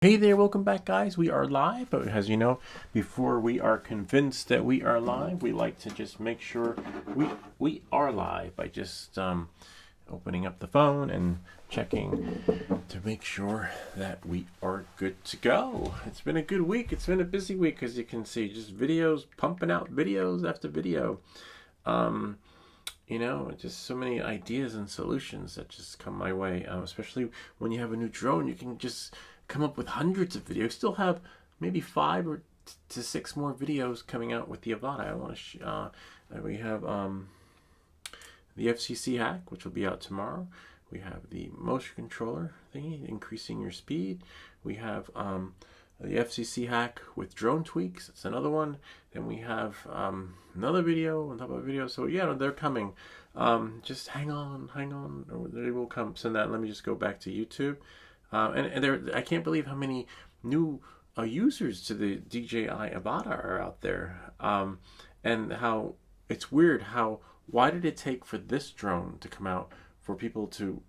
Hey there, welcome back, guys. We are live, but as you know, before we are convinced that we are live, we like to just make sure we are live by just opening up the phone and checking to make sure that we are good to go. It's been a good week. It's been a busy week, as you can see. Just videos, pumping out videos after video. Just so many ideas and solutions that just come my way. Especially when you have a new drone, you can just come up with hundreds of videos. Still have maybe 5 to 6 more videos coming out with the Avata. I want to. We have the FCC hack, which will be out tomorrow. We have the motion controller thingy, increasing your speed. We have the FCC hack with drone tweaks. It's another one. Then we have another video on top of a video. So yeah, they're coming. Just hang on. They will come. So that, let me just go back to YouTube. And there, I can't believe how many new users to the DJI Avata are out there. And how it's weird why did it take for this drone to come out for people to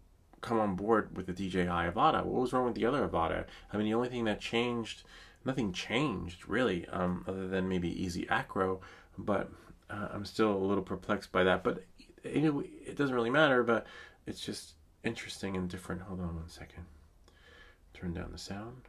come on board with the DJI Avata? What was wrong with the other Avata? I mean, the only thing that changed, nothing changed really, other than maybe easy acro, but I'm still a little perplexed by that. But anyway, it doesn't really matter, but it's just interesting and different. Hold on one second. Turn down the sound.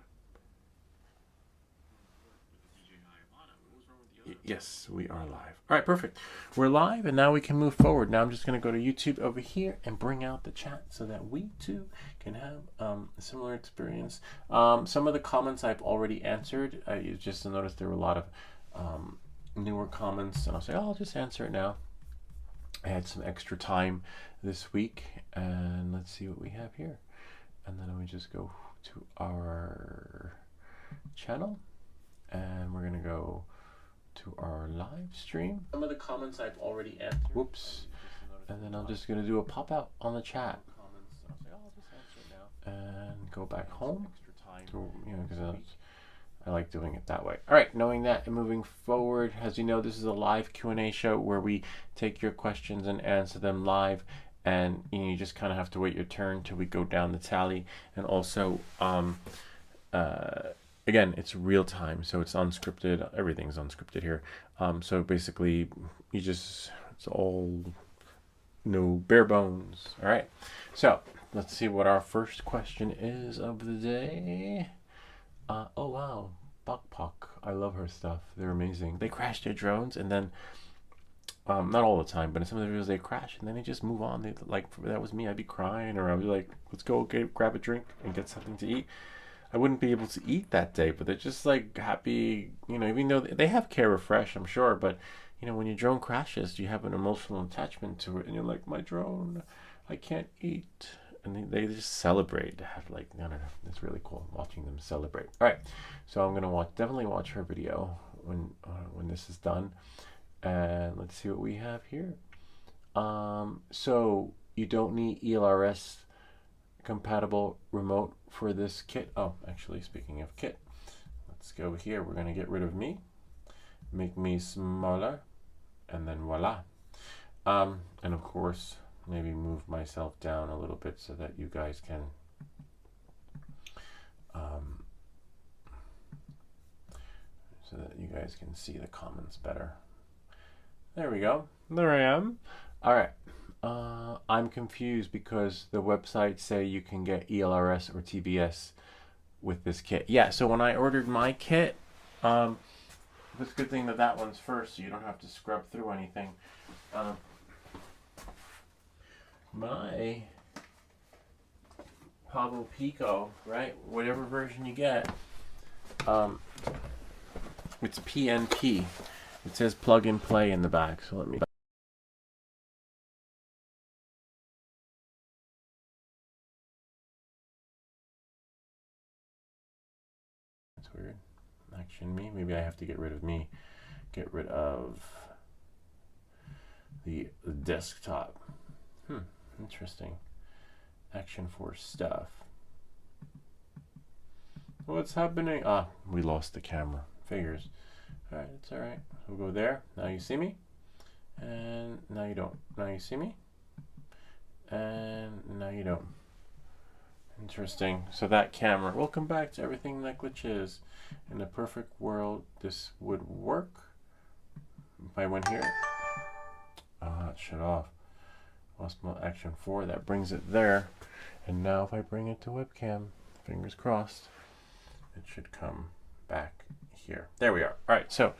Yes, we are live. All right, perfect. We're live, and now we can move forward. Now I'm just going to go to YouTube over here and bring out the chat so that we too can have a similar experience. Some of the comments I've already answered. You just noticed there were a lot of newer comments, and I'll say, I'll just answer it now. I had some extra time this week, and let's see what we have here. And then we just go to our channel, and we're going to go to our live stream. Some of the comments I've already answered. Whoops. And then I'm just going to do a pop out on the chat and go back home. Because I like doing it that way. All right, knowing that and moving forward, as you know, this is a live Q&A show where we take your questions and answer them live. And you just kind of have to wait your turn till we go down the tally. And also, again, it's real time, so it's unscripted. Everything's unscripted here. So basically, it's all bare bones. All right. So let's see what our first question is of the day. Oh wow, Bok Pok. I love her stuff. They're amazing. They crash their drones and then. Not all the time, but in some of the videos they crash and then they just move on. That was me. I'd be crying, or I'd be like, let's go grab a drink and get something to eat. I wouldn't be able to eat that day, but they're just like happy, even though they have Care Refresh, I'm sure, but when your drone crashes, you have an emotional attachment to it, and you're like, my drone, I can't eat, and they just celebrate. Have I don't know, it's really cool watching them celebrate. All right, so I'm gonna definitely watch her video when this is done. And let's see what we have here. So you don't need ELRS compatible remote for this kit. Oh, actually, speaking of kit, let's go here. We're going to get rid of me, make me smaller, and then voila. And of course, maybe move myself down a little bit so that you guys can see the comments better. There we go. There I am. All right. I'm confused because the websites say you can get ELRS or TBS with this kit. Yeah, so when I ordered my kit, it's a good thing that one's first, so you don't have to scrub through anything. My Pablo Pico, right? Whatever version you get, it's PNP. It says plug and play in the back, so let me. That's weird. Action me. Maybe I have to get rid of me. Get rid of the desktop. Interesting. Action for stuff. What's happening? We lost the camera. Figures. Alright, it's alright. We'll go there. Now you see me. And now you don't. Now you see me. And now you don't. Interesting. So that camera, welcome back to Everything That Glitches. In a perfect world, this would work. If I went here, it shut off. Osmo Action 4, that brings it there. And now if I bring it to webcam, fingers crossed, it should come back here. There we are. All right, so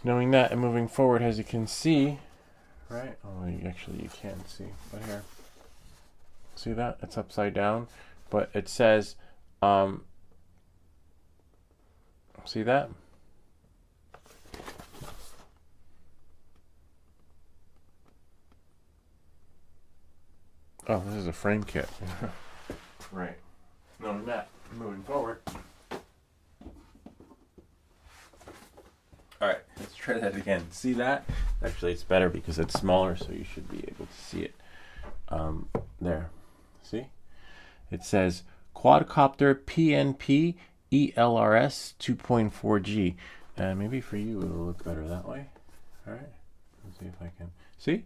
knowing that and moving forward, as you can see, right? Oh, actually you can't see, but here. See that? It's upside down, but it says, see that? Oh, this is a frame kit. Right. Knowing that, moving forward. All right, let's try that again. See that? Actually, it's better because it's smaller, so you should be able to see it. There. See? It says quadcopter PNP ELRS 2.4G. And maybe for you it'll look better that way. All right. Let's see if I can. See?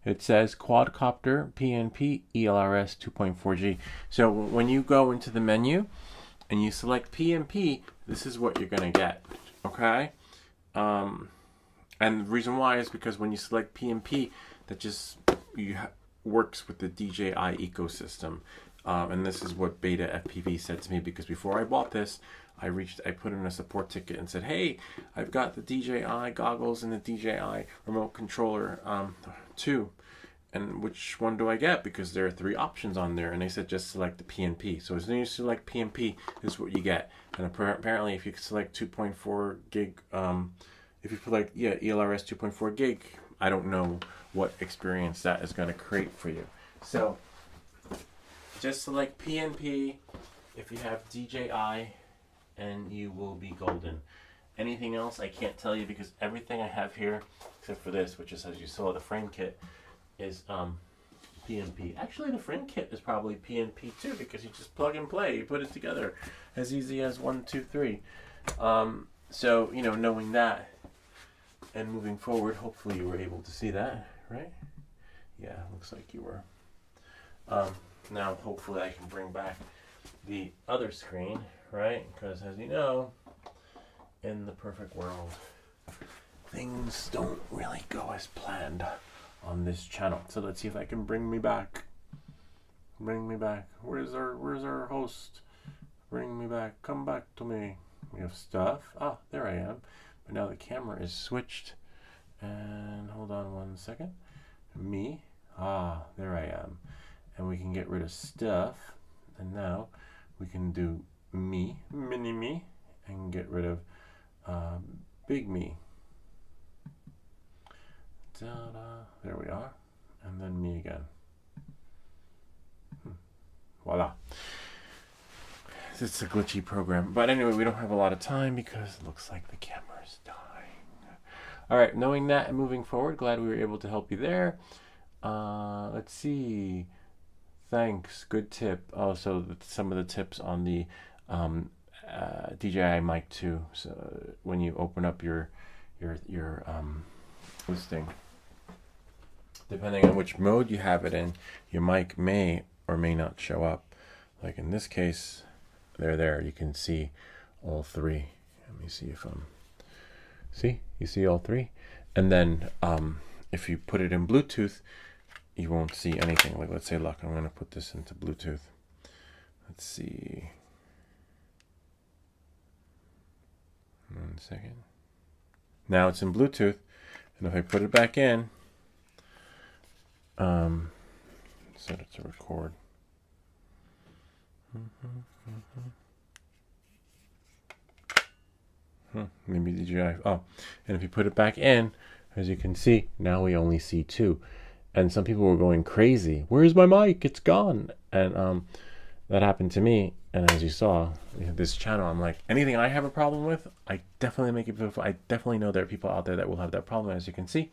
It says quadcopter PNP ELRS 2.4G. So when you go into the menu and you select PNP, this is what you're going to get. Okay? And the reason why is because when you select PNP, that just works with the DJI ecosystem. And this is what Beta FPV said to me, because before I bought this, I put in a support ticket and said, hey, I've got the DJI goggles and the DJI remote controller too. And which one do I get? Because there are 3 options on there. And they said just select the PNP. So as soon as you select PNP, this is what you get. And apparently if you select 2.4 gig, if you select, ELRS 2.4 gig, I don't know what experience that is going to create for you. So just select PNP if you have DJI and you will be golden. Anything else I can't tell you, because everything I have here except for this, which is, as you saw, the frame kit, is PNP. Actually, the frame kit is probably PNP too, because you just plug and play, you put it together as easy as 1, 2, 3. So knowing that and moving forward, hopefully you were able to see that, right? Yeah, looks like you were. Now hopefully I can bring back the other screen, right? Because as you know, in the perfect world, things don't really go as planned on this channel. So let's see if I can bring me back. Bring me back. Where's our host? Bring me back. Come back to me. We have stuff. Ah, there I am. But now the camera is switched. And hold on 1 second. Me. Ah, there I am. And we can get rid of stuff. And now we can do me, mini me, and get rid of big me. Ta-da. There we are. And then me again. Voila. It's a glitchy program. But anyway, we don't have a lot of time because it looks like the camera is dying. All right, knowing that and moving forward, glad we were able to help you there. Let's see. Thanks. Good tip. Oh, so some of the tips on the DJI Mic 2. So when you open up your listing, depending on which mode you have it in, your mic may or may not show up. Like in this case, they're there. You can see all 3. Let me see if see, you see all 3. And then if you put it in Bluetooth, you won't see anything. Like let's say, look, I'm going to put this into Bluetooth. Let's see. 1 second. Now it's in Bluetooth, and if I put it back in, set it to record. Maybe DJI. Oh, and if you put it back in, as you can see, now we only see 2. And some people were going crazy. Where's my mic? It's gone. And that happened to me. And as you saw, this channel, I'm like, anything I have a problem with, I definitely make it beautiful. I definitely know there are people out there that will have that problem. As you can see,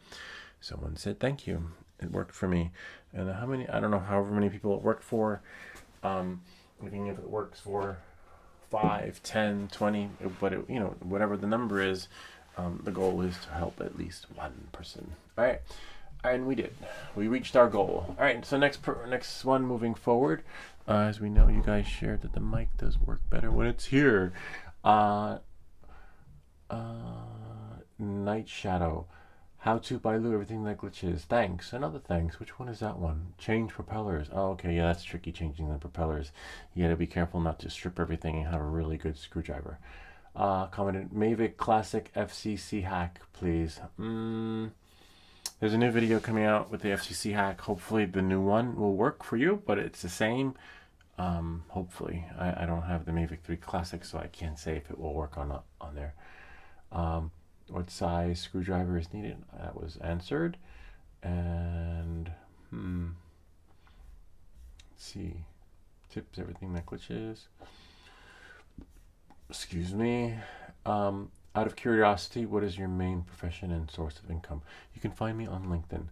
someone said thank you. It worked for me. And how many? I don't know. However many people it worked for. Even if it works for 5, 10, 20, but it, whatever the number is, the goal is to help at least one person. All right. And we did. We reached our goal. All right, so next one moving forward. As we know, you guys shared that the mic does work better when it's here. Night Shadow. How to by Lou, everything that glitches. Thanks. Another thanks. Which one is that one? Change propellers. Oh, okay. Yeah, that's tricky changing the propellers. You gotta be careful not to strip everything and have a really good screwdriver. Commented, Mavic Classic FCC hack, please. There's a new video coming out with the FCC hack. Hopefully the new one will work for you, but it's the same. Hopefully. I don't have the Mavic 3 Classic, so I can't say if it will work on there. What size screwdriver is needed? That was answered. And let's see. Tips, everything that glitches. Excuse me. Out of curiosity, what is your main profession and source of income? You can find me on LinkedIn.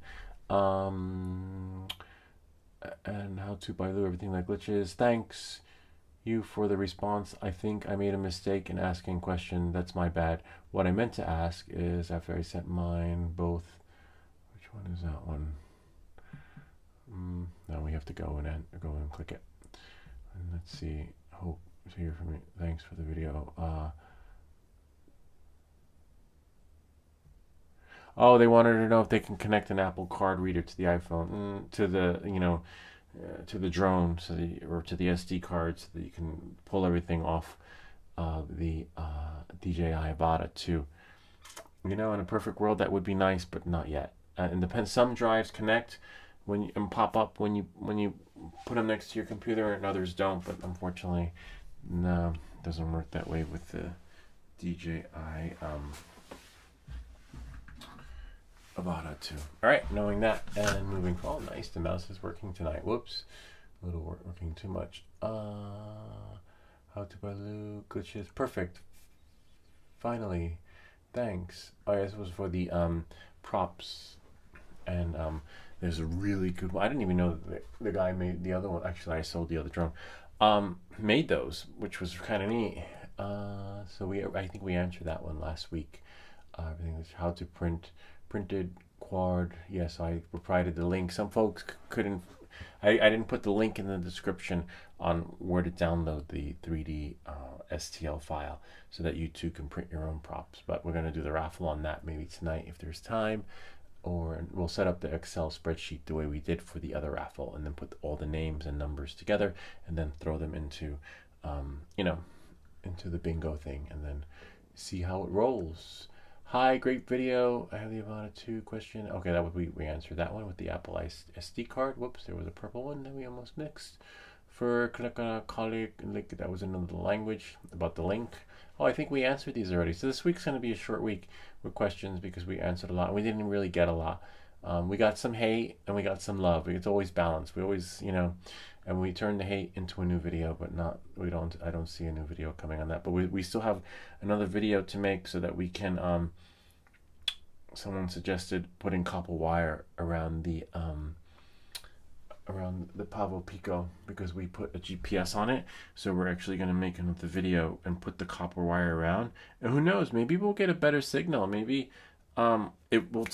And how to by Lou, everything that glitches. Thanks you for the response. I think I made a mistake in asking question. That's my bad. What I meant to ask is after I sent mine both. Which one is that one? Now we have to go and click it. And let's see. Hope to hear from you. Thanks for the video. Oh, they wanted to know if they can connect an Apple Card reader to the iPhone, to the to the drone, or to the SD card, so that you can pull everything off the DJI Avata 2. In a perfect world that would be nice, but not yet. And depends. Some drives connect and pop up when you put them next to your computer, and others don't. But unfortunately, no, it doesn't work that way with the DJI Avata 2. All right, knowing that and moving forward. Nice, the mouse is working tonight. Whoops, a little working too much. How to by Lou, glitches, perfect. Finally, thanks. Oh, yeah, this was for the props, and there's a really good one. I didn't even know that the guy made the other one. Actually, I sold the other drone. Made those, which was kind of neat. So I think we answered that one last week. Everything was how to printed quad. Yes, I provided the link. Some folks couldn't. I didn't put the link in the description on where to download the 3D STL file so that you too can print your own props. But we're going to do the raffle on that maybe tonight if there's time, or we'll set up the Excel spreadsheet the way we did for the other raffle, and then put all the names and numbers together, and then throw them into into the bingo thing, and then see how it rolls. Hi, great video. I have the Avata 2 question. Okay, that would we answered that one with the Apple SD card. Whoops, there was a purple one that we almost mixed. For colleague, like that was another language about the link. Oh, I think we answered these already. So this week's going to be a short week with questions because we answered a lot. We didn't really get a lot. We got some hate and we got some love. It's always balanced. We always, and we turn the hate into a new video, but I don't see a new video coming on that. But we still have another video to make so that we can, someone suggested putting copper wire around the Pavo Pico, because we put a GPS on it. So we're actually going to make another video and put the copper wire around. And who knows, maybe we'll get a better signal. Maybe it will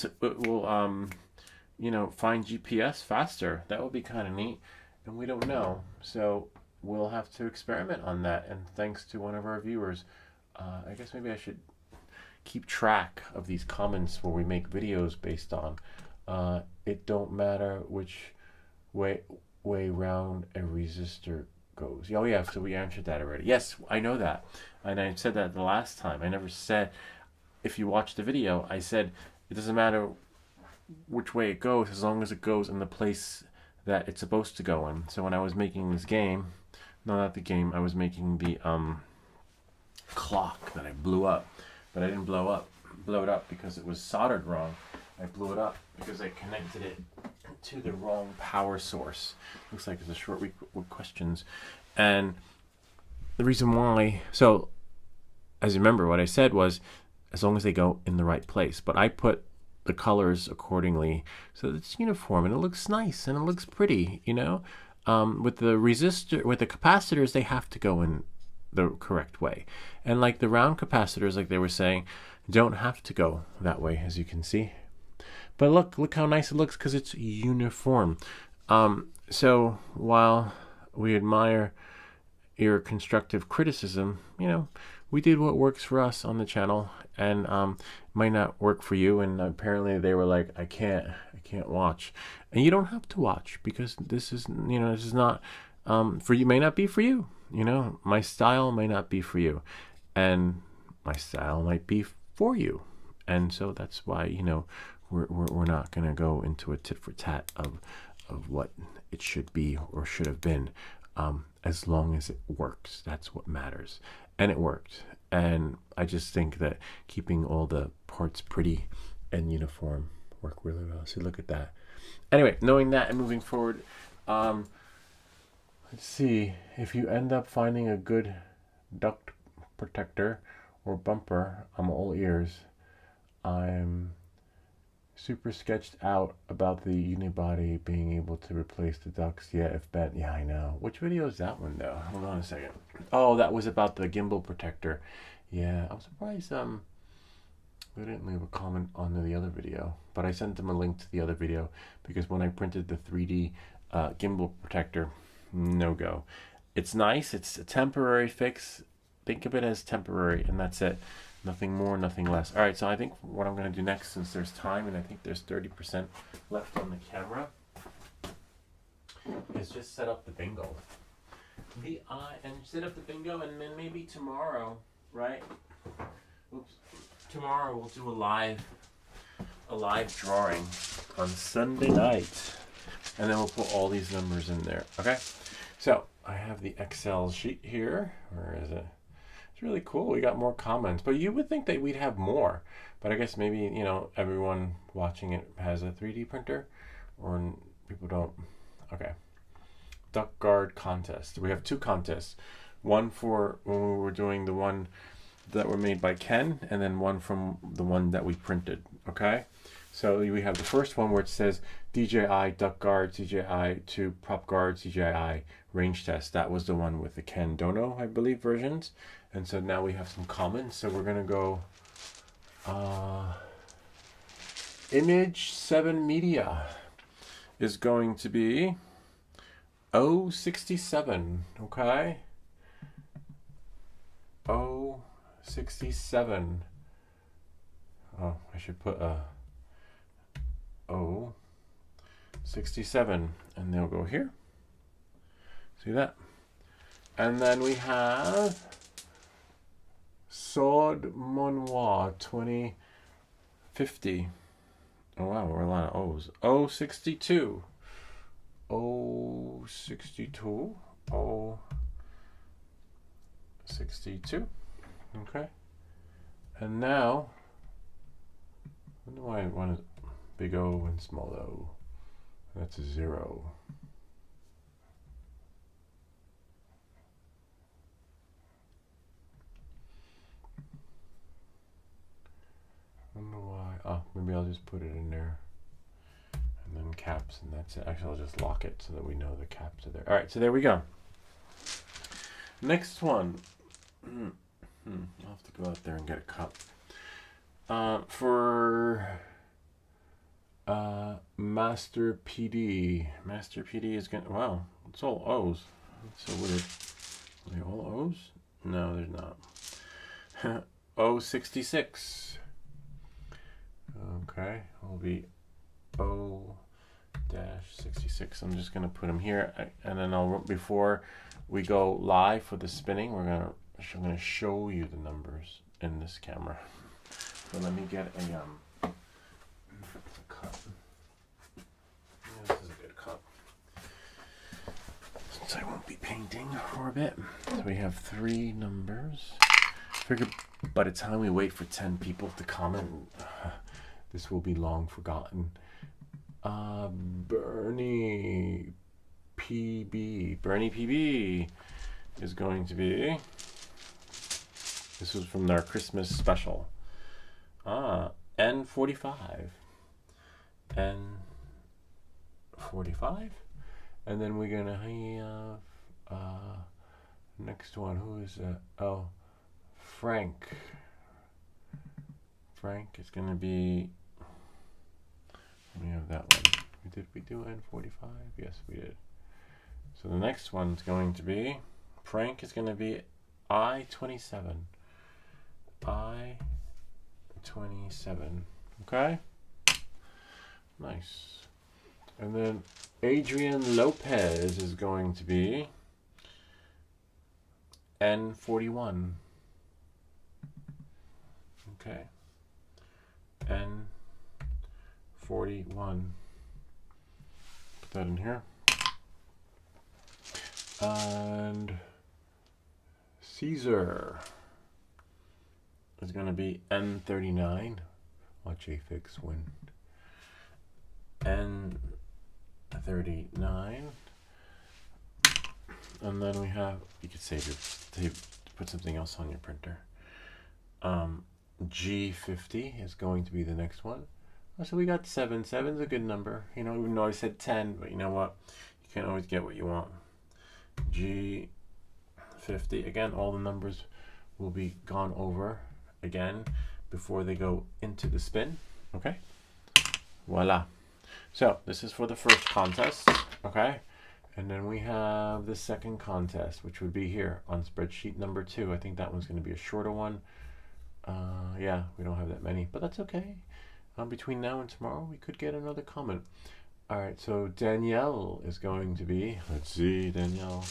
find GPS faster. That would be kind of neat. And we don't know, so we'll have to experiment on that. And thanks to one of our viewers, I guess maybe I should keep track of these comments where we make videos based on. It don't matter which way round a resistor goes. Oh yeah, so we answered that already. Yes, I know that, and I said that the last time. I never said, if you watch the video, I said it doesn't matter which way it goes as long as it goes in the place that it's supposed to go in. So when I was making this game, no, not the game, I was making the clock that I blew up, but I didn't blow it up because it was soldered wrong. I blew it up because I connected it to the wrong power source. Looks like it's a short week with questions. And the reason why, so as you remember, what I said was as long as they go in the right place. But I put the colors accordingly so that it's uniform and it looks nice and it looks pretty, with the with the capacitors, they have to go in the correct way. And like the round capacitors, like they were saying, don't have to go that way, as you can see. But look how nice it looks because it's uniform. So while we admire your constructive criticism, we did what works for us on the channel, and might not work for you. And apparently they were like, I can't watch, and you don't have to watch because this is not for you. May not be for you. My style may not be for you, and my style might be for you, and so that's why we're not gonna go into a tit for tat of what it should be or should have been. As long as it works, that's what matters. And it worked. And I just think that keeping all the parts pretty and uniform work really well. So look at that. Anyway, knowing that and moving forward, let's see. If you end up finding a good duct protector or bumper, I'm all ears. I'm super sketched out about the unibody being able to replace the ducts. Yeah, if bent. Yeah, I know. Which video is that one though? Hold on a second. Oh, that was about the gimbal protector. Yeah, I'm surprised they didn't leave a comment on the other video, but I sent them a link to the other video because when I printed the 3D gimbal protector, no go. It's nice. It's a temporary fix. Think of it as temporary, and that's it. Nothing more, nothing less. All right, so I think what I'm going to do next, since there's time, and I think there's 30% left on the camera, is just set up the bingo. And set up the bingo, and then maybe tomorrow, right? Oops. Tomorrow we'll do a live drawing on Sunday night, and then we'll put all these numbers in there. Okay. So I have the Excel sheet here. Where is it? It's really cool. We got more comments, but you would think that we'd have more. But I guess maybe, everyone watching it has a 3D printer, or people don't. Okay. Duck guard contest. We have 2 contests. One for when we were doing the one that were made by Ken, and then one from the one that we printed. Okay. So we have the first one where it says DJI duck guard, DJI 2 prop guard, DJI range test. That was the one with the Ken Dono, I believe, versions. And so now we have some comments. So we're going to go Image 7 Media is going to be 067. Okay. 067. Oh, I should put a 067, and they'll go here. See that? And then we have Sword Monoir 2050. Oh wow, we're a lot of O's. 062. 062. 062. Okay. And now, I don't know why I wanted big O and small o. That's a 0. I don't know why. Oh, maybe I'll just put it in there. And then caps, and that's it. Actually, I'll just lock it so that we know the caps are there. All right, so there we go. Next one. I'll have to go out there and get a cup. For Master PD. Master PD is going to... Wow, it's all O's. That's so weird. Are they all O's? No, they're not. 066. Okay, it'll be O-66. I'm just gonna put them here, and then before we go live for the spinning, I'm gonna show you the numbers in this camera. So let me get a cup. Yeah, this is a good cup, since I won't be painting for a bit. So we have 3 numbers. Figure by the time we wait for 10 people to comment, this will be long forgotten. Bernie PB is going to be, this was from our Christmas special. N45. N45? And then we're gonna have, next one, who is that? Oh, Frank is gonna be We have that one. Did we do N45? Yes, we did. So the next one's going to be, prank is going to be I-27. I-27. Okay? Nice. And then Adrian Lopez is going to be N41. Okay. N41. Put that in here. And Caesar is going to be N39. Watch AFIX win. N39. And then we have, you could put something else on your printer. G50 is going to be the next one. So we got 7. 7's a good number. You know, even though I said 10, but you know what? You can't always get what you want. G50. Again, all the numbers will be gone over again before they go into the spin. Okay? Voila. So this is for the first contest. Okay? And then we have the second contest, which would be here on spreadsheet number 2. I think that one's going to be a shorter one. Yeah, we don't have that many, but that's okay. Between now and tomorrow, we could get another comment. All right, so Danielle is going to be, let's see, Danielle.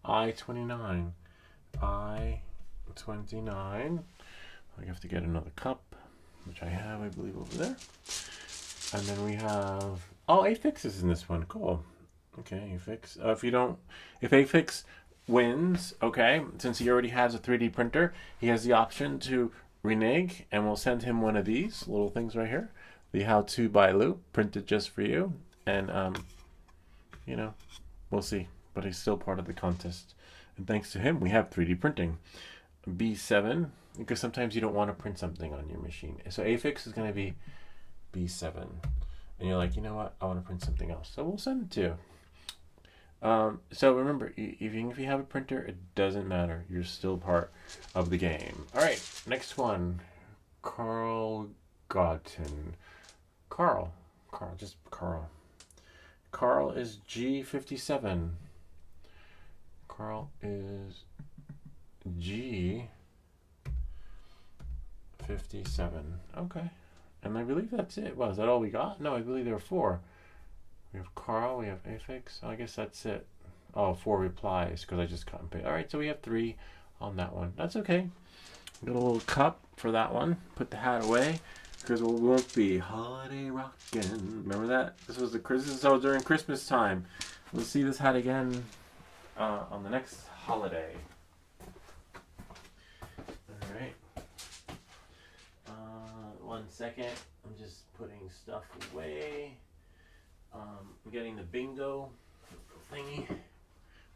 I-29. I-29. I have to get another cup, which I have, I believe, over there. And then we have, oh, AFIX is in this one. Cool. Okay, AFIX. If AFIX wins, okay, since he already has a 3D printer, he has the option to renege, and we'll send him one of these little things right here, the How To by Lou, printed just for you. And you know, we'll see, but he's still part of the contest, and thanks to him we have 3D printing. B7, because sometimes you don't want to print something on your machine, so AFIX is going to be B7, and you're like, you know what, I want to print something else, so we'll send it to you. So remember, even if you have a printer, it doesn't matter. You're still part of the game. All right, next one. Carl Gotten. Carl, just Carl. Carl is G57. Carl is G57. Okay. And I believe that's it. Well, is that all we got? No, I believe there are 4. We have Carl, we have AFIX. I guess that's it. Oh, 4 replies because I just cut and paste. All right, so we have 3 on that one. That's okay. Got a little cup for that one. Put the hat away because we won't be holiday rockin'. Remember that? This is during Christmas time. We'll see this hat again on the next holiday. All right. 1 second. I'm just putting stuff away. I'm getting the bingo thingy,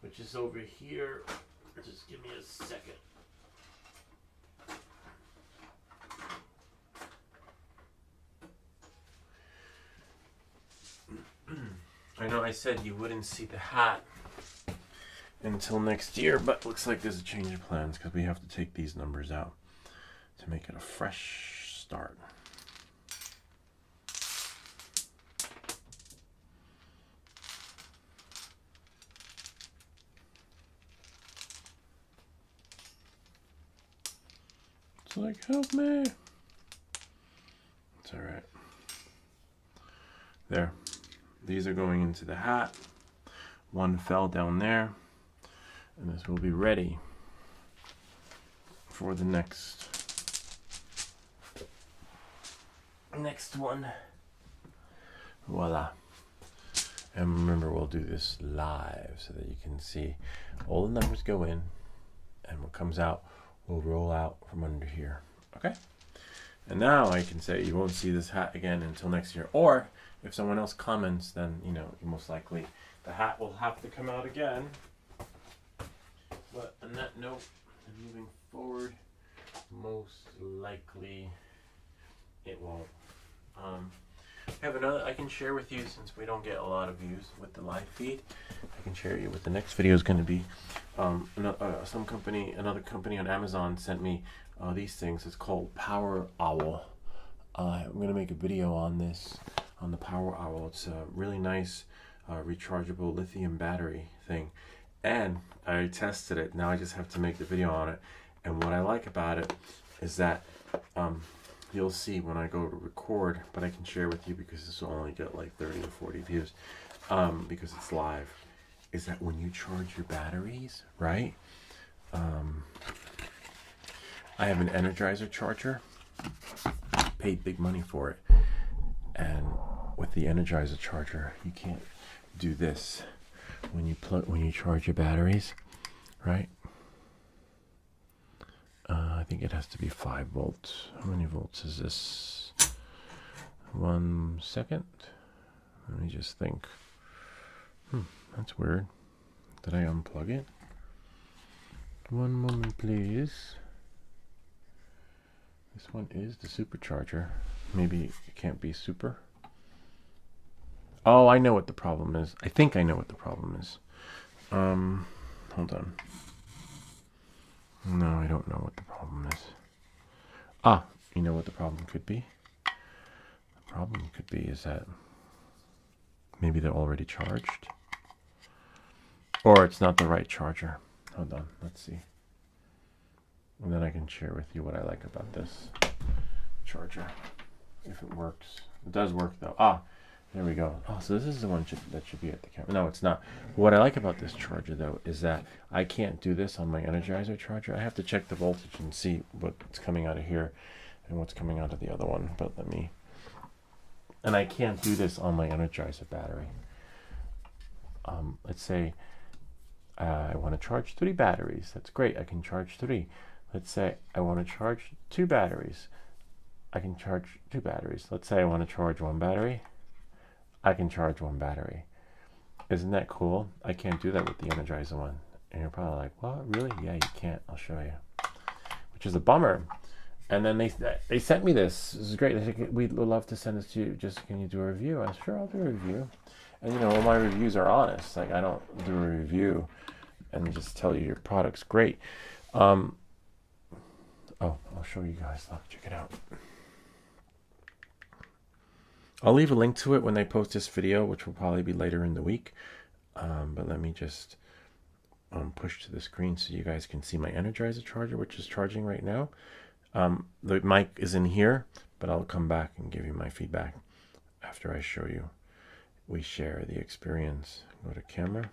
which is over here. Just give me a second. I know I said you wouldn't see the hat until next year, but looks like there's a change of plans because we have to take these numbers out to make it a fresh start. It's like, help me. It's all right. There. These are going into the hat. 1 fell down there. And this will be ready for the next one. Voila. And remember, we'll do this live so that you can see all the numbers go in, and what comes out will roll out from under here. Okay? And now I can say you won't see this hat again until next year. Or if someone else comments, then, you know, most likely the hat will have to come out again. But on that note, moving forward, most likely it won't. I have another I can share with you, since we don't get a lot of views with the live feed. I can share you what the next video is going to be. Another company on Amazon sent me these things. It's called Power Owl. I'm going to make a video on this, on the Power Owl. It's a really nice rechargeable lithium battery thing, and I tested it. Now I just have to make the video on it. And what I like about it is that you'll see when I go to record, but I can share with you because this will only get like 30 or 40 views because it's live, is that when you charge your batteries, right? I have an Energizer charger, paid big money for it, and with the Energizer charger you can't do this when you charge your batteries, right? I think it has to be 5 volts. How many volts is this? 1 second. Let me just think. That's weird. Did I unplug it? One moment, please. This one is the supercharger. Maybe it can't be super. Oh, I know what the problem is. I think I know what the problem is. Hold on. No, I don't know what the problem is. Ah, you know what the problem could be? The problem could be is that maybe they're already charged. Or it's not the right charger. Hold on, let's see. And then I can share with you what I like about this charger. If it works. It does work though. Ah, there we go. Oh, so this is the one that should be at the camera. No, it's not. What I like about this charger though is that I can't do this on my Energizer charger. I have to check the voltage and see what's coming out of here and what's coming out of the other one. But and I can't do this on my Energizer battery. Let's say I want to charge 3 batteries. That's great. I can charge 3. Let's say I want to charge 2 batteries. I can charge 2 batteries. Let's say I want to charge 1 battery. I can charge 1 battery. Isn't that cool? I can't do that with the Energizer one. And you're probably like, what? Really? Yeah, you can't. I'll show you. Which is a bummer. And then they sent me this. This is great. They said, we'd love to send this to you. Just, can you do a review? I said, sure, I'll do a review. And you know, all my reviews are honest. Like, I don't do a review and just tell you your product's great. Oh, I'll show you guys. Look, check it out. I'll leave a link to it when they post this video, which will probably be later in the week. But let me just push to the screen so you guys can see my Energizer charger, which is charging right now. The mic is in here, but I'll come back and give you my feedback after I show you. We share the experience. Go to camera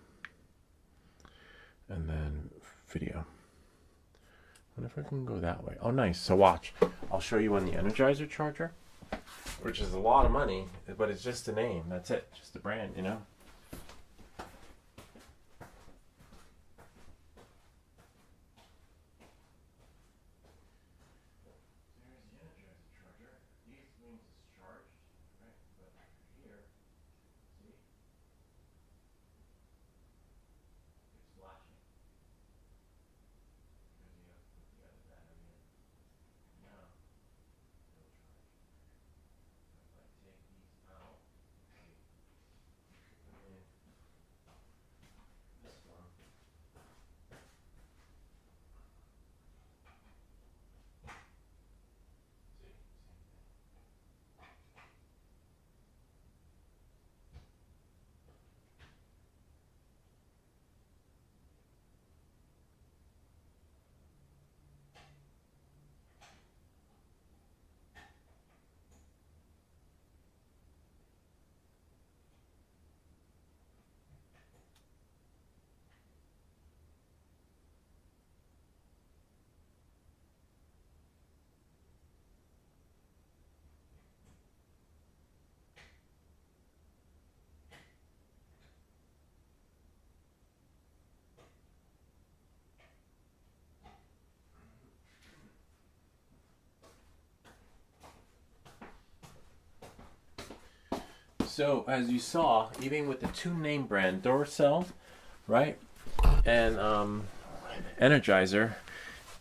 and then video. I wonder if I can go that way. Oh, nice. So watch. I'll show you on the Energizer charger, which is a lot of money, but it's just a name. That's it. Just a brand, you know? There's the Energizer charger. These means it's charged, right? But here, see? It's flashing. Because you have to put the other battery in. Now, it'll charge. If I take these out, see, put in this one. See, same thing. So as you saw, even with the 2 name brand, Duracell, right, and Energizer,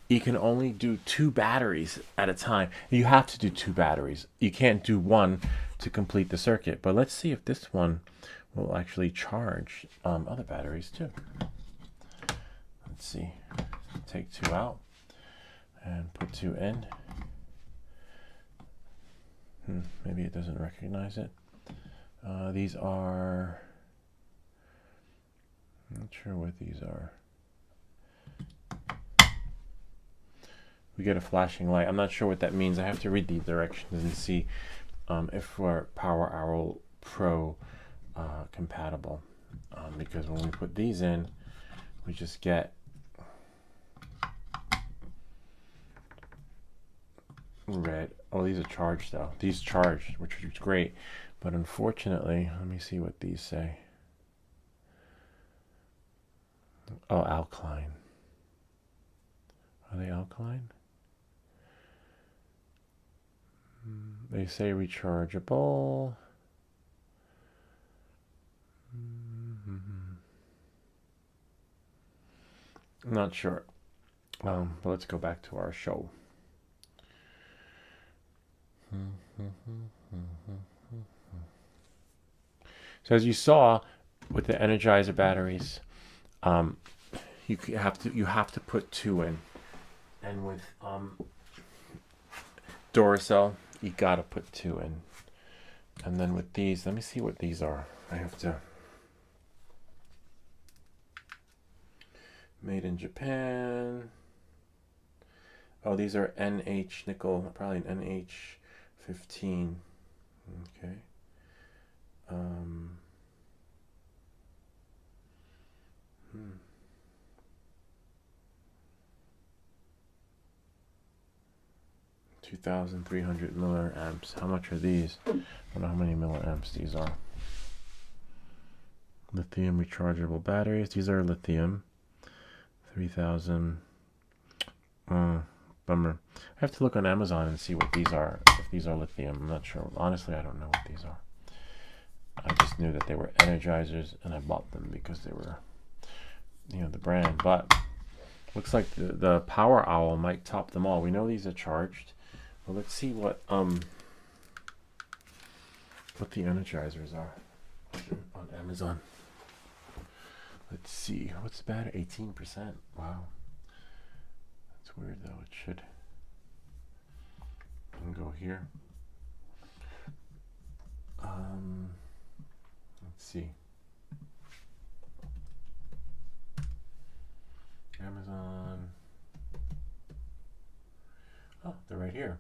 you can only do 2 batteries at a time. You have to do 2 batteries. You can't do 1 to complete the circuit. But let's see if this one will actually charge other batteries too. Let's see, take 2 out and put 2 in. Maybe it doesn't recognize it. These are, I'm not sure what these are. We get a flashing light. I'm not sure what that means. I have to read the directions and see if we're Power Owl Pro compatible. Because when we put these in, we just get red. Oh, these are charged though. These charged, which is great. But unfortunately, let me see what these say. Oh, alkaline. Are they alkaline? They say rechargeable. I'm not sure. But let's go back to our show. So as you saw with the Energizer batteries, you have to put 2 in, and with Duracell you gotta put 2 in, and then with these, let me see what these are. I have to. Made in Japan. Oh, these are NH nickel, probably an NH15. Okay. 2,300 milliamps. How much are these? I don't know how many milliamps these are. Lithium rechargeable batteries. These are lithium. 3,000. Bummer. I have to look on Amazon and see what these are. If these are lithium, I'm not sure. Honestly, I don't know what these are. I just knew that they were Energizers, and I bought them because they were, the brand. But looks like the Power Owl might top them all. We know these are charged. Well, let's see what the Energizers are on Amazon. Let's see. What's the battery? 18%. Wow. That's weird though. It should. I can go here. Let's see. Amazon. Oh, they're right here.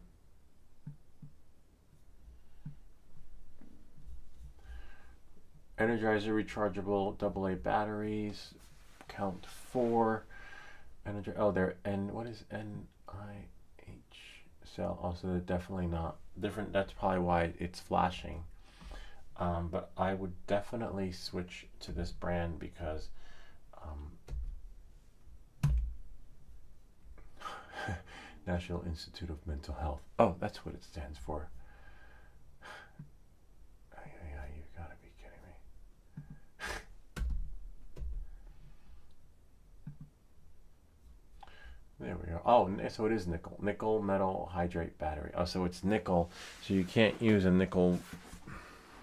Energizer rechargeable AA batteries. Count 4. They're what is NIH cell? Oh, so they're definitely not different. That's probably why it's flashing. But I would definitely switch to this brand because National Institute of Mental Health. Oh, that's what it stands for. You gotta be kidding me. There we go. Oh, so it is nickel. Nickel metal hydrate battery. Oh, so it's nickel. So you can't use a nickel.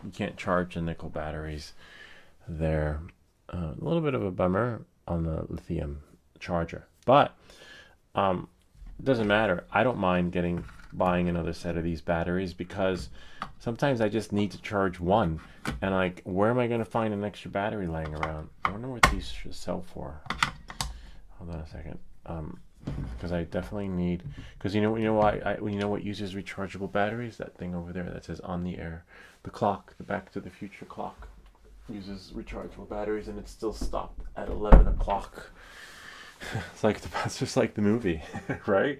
You can't charge the nickel batteries there. A little bit of a bummer on the lithium charger, but it doesn't matter. I don't mind buying another set of these batteries because sometimes I just need to charge one, and like, where am I going to find an extra battery laying around? I wonder what these should sell for. Hold on a second. Because I definitely need, because you know what uses rechargeable batteries? That thing over there that says on the air. The clock, the Back to the Future clock, uses rechargeable batteries, and it's still stopped at 11 o'clock. It's just like the movie, right?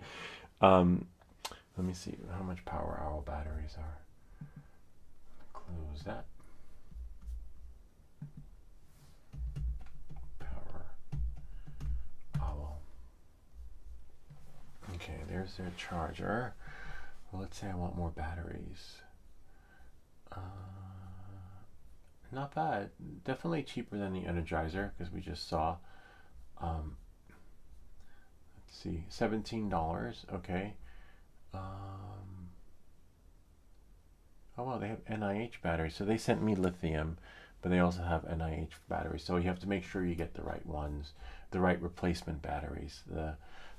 Let me see how much Power Owl batteries are. Close that. Power Owl. Okay, there's their charger. Well, let's say I want more batteries. Not bad. Definitely cheaper than the Energizer, because we just saw. Let's see, $17. Okay. Oh well, they have NIH batteries, so they sent me lithium, but they also have NIH batteries. So you have to make sure you get the right ones, the right replacement batteries. The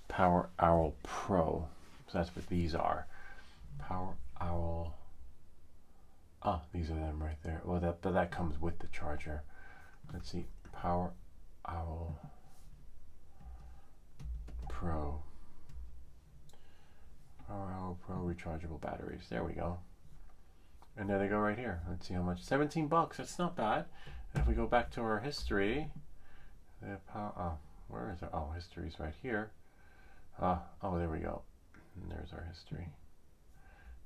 Power Owl Pro. So that's what these are. Power Owl. Ah, these are them right there. Well, but that comes with the charger. Let's see. Power Owl Pro. Power Owl Pro rechargeable batteries. There we go. And there they go right here. Let's see how much. $17. That's not bad. And if we go back to our history, where is it? Oh, history's right here. Oh, there we go. And there's our history.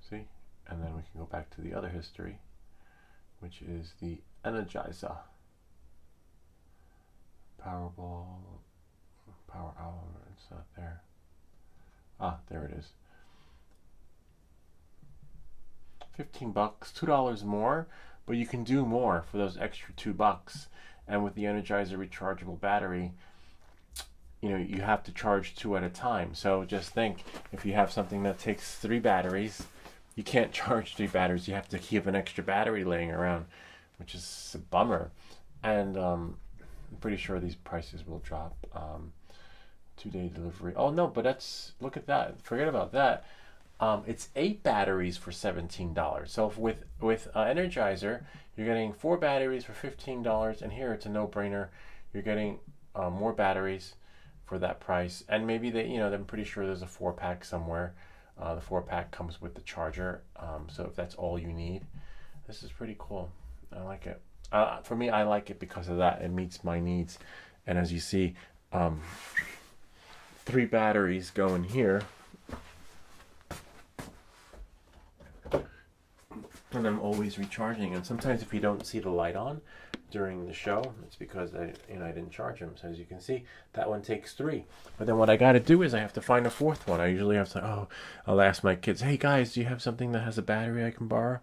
See? And then we can go back to the other history, which is the Energizer. Powerball. Power Hour. It's not there. Ah, there it is. $15, $2 more, but you can do more for those extra $2. And with the Energizer rechargeable battery, you know, you have to charge 2 at a time. So just think, if you have something that takes 3 batteries, you can't charge 3 batteries. You have to keep an extra battery laying around, which is a bummer. And I'm pretty sure these prices will drop. 2-day delivery. Oh no, but look at that. Forget about that. It's 8 batteries for $17. So with Energizer, you're getting 4 batteries for $15, and here it's a no-brainer. You're getting more batteries for that price, and maybe I'm pretty sure there's a 4-pack somewhere. The 4-pack comes with the charger, so if that's all you need, this is pretty cool. I like it. For me, I like it because of that. It meets my needs, and as you see, 3 batteries go in here. And I'm always recharging. And sometimes if you don't see the light on during the show, it's because I didn't charge them. So as you can see, that one takes 3. But then what I got to do is I have to find a 4th one. I usually have to, I'll ask my kids, hey guys, do you have something that has a battery I can borrow?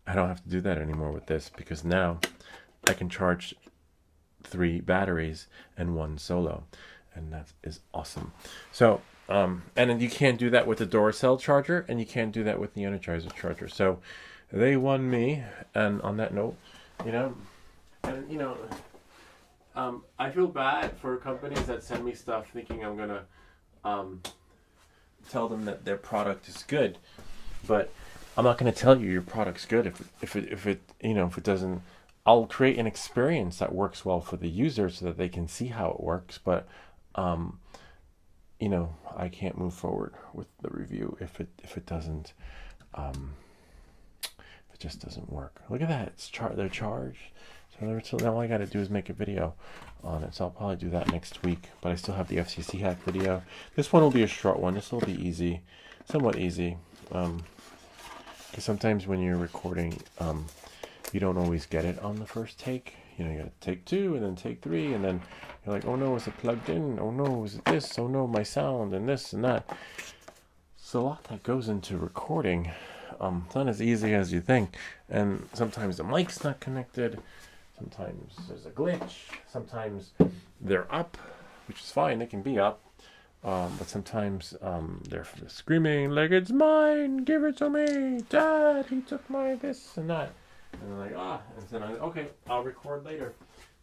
I don't have to do that anymore with this, because now I can charge 3 batteries and 1 solo. And that is awesome. So, and then you can't do that with the Duracell charger, and you can't do that with the Energizer charger. So they won me. And on that note, I feel bad for companies that send me stuff thinking I'm gonna tell them that their product is good, but I'm not gonna tell you your product's good if it doesn't. I'll create an experience that works well for the user so that they can see how it works, but I can't move forward with the review if it doesn't. It just doesn't work. Look at that. They're charged. So now all I got to do is make a video on it. So I'll probably do that next week. But I still have the FCC hack video. This one will be a short one. This will be easy, somewhat easy. Because sometimes when you're recording, you don't always get it on the first take. You got to take 2 and then take 3, and then you're like, oh no, is it plugged in? Oh no, is it this? Oh no, my sound and this and that. So a lot that goes into recording. It's not as easy as you think, and sometimes the mic's not connected, sometimes there's a glitch, sometimes they're up, which is fine, they can be up, but sometimes they're screaming like, it's mine, give it to me, Dad, he took my this and that, and they're like, and then okay, I'll record later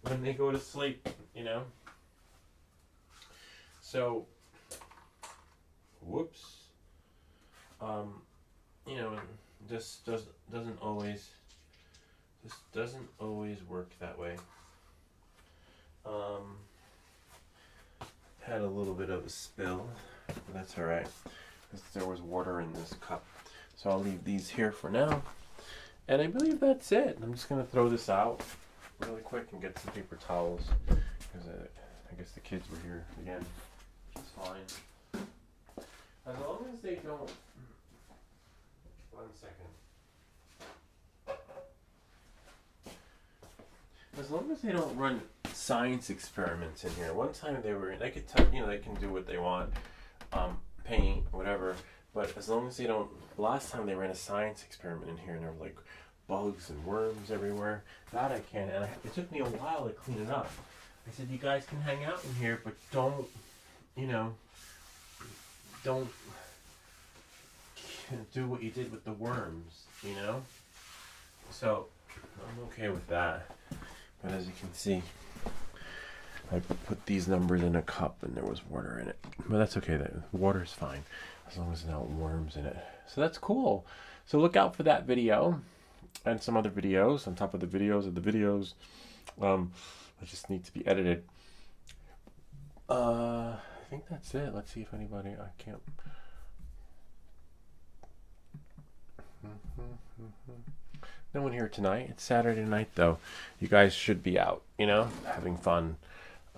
when they go to sleep, so whoops. This doesn't always work that way. Had a little bit of a spill, but that's all right, because there was water in this cup. So I'll leave these here for now, and I believe that's it. I'm just gonna throw this out really quick and get some paper towels, because I guess the kids were here again. It's fine, as long as they don't. 1 second. As long as they don't run science experiments in here. One time they could tell, they can do what they want, paint, whatever. But as long as they don't, last time they ran a science experiment in here and there were like bugs and worms everywhere. That I can't, and it took me a while to clean it up. I said, you guys can hang out in here, but don't do what you did with the worms, So I'm okay with that. But as you can see, I put these numbers in a cup and there was water in it. But that's okay, the water's fine as long as there's not worms in it. So that's cool. So look out for that video and some other videos on top of the videos of the videos. I just need to be edited. I think that's it. Let's see if anybody, I can't. No one here tonight. It's Saturday night though. You guys should be out, you know, having fun,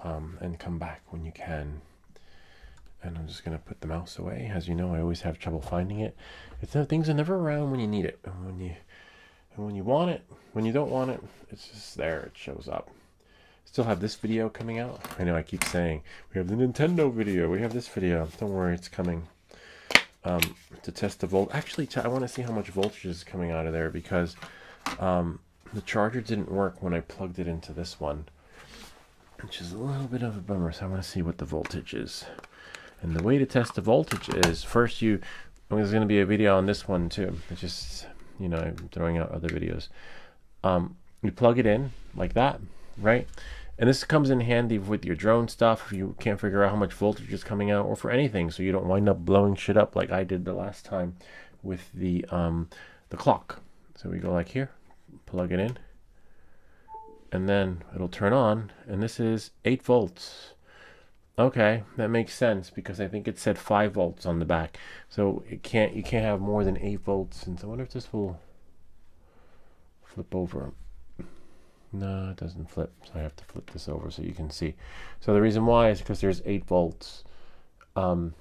and come back when you can. And I'm just gonna put the mouse away. As you know, I always have trouble finding it. It's no, things are never around when you need it, and when you want it, when you don't want it, it's just there. It shows up. Still have this video coming out. I know I keep saying we have the Nintendo video, we have this video. Don't worry, it's coming. To test the volt. Actually, I want to see how much voltage is coming out of there because the charger didn't work when I plugged it into this one, which is a little bit of a bummer. So I want to see what the voltage is. And the way to test the voltage is first there's going to be a video on this one too. It's just, you know, I'm throwing out other videos. You plug it in like that, right? And this comes in handy with your drone stuff if you can't figure out how much voltage is coming out, or for anything, so you don't wind up blowing shit up like I did the last time with the clock. So we go like here, plug it in, and then it'll turn on, and this is 8 volts. Okay, that makes sense because I think it said 5 volts on the back, so you can't have more than 8 volts. And so I wonder if this will flip over. No, it doesn't flip, so I have to flip this over so you can see. So the reason why is because there's 8 volts. I'm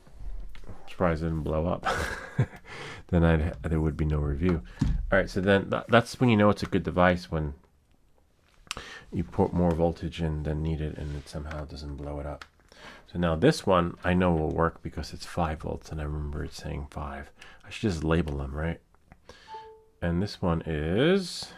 surprised it didn't blow up. Then there would be no review. All right, so then that's when you know it's a good device, when you put more voltage in than needed and it somehow doesn't blow it up. So now this one I know will work because it's 5 volts and I remember it saying 5. I should just label them, right? And this one is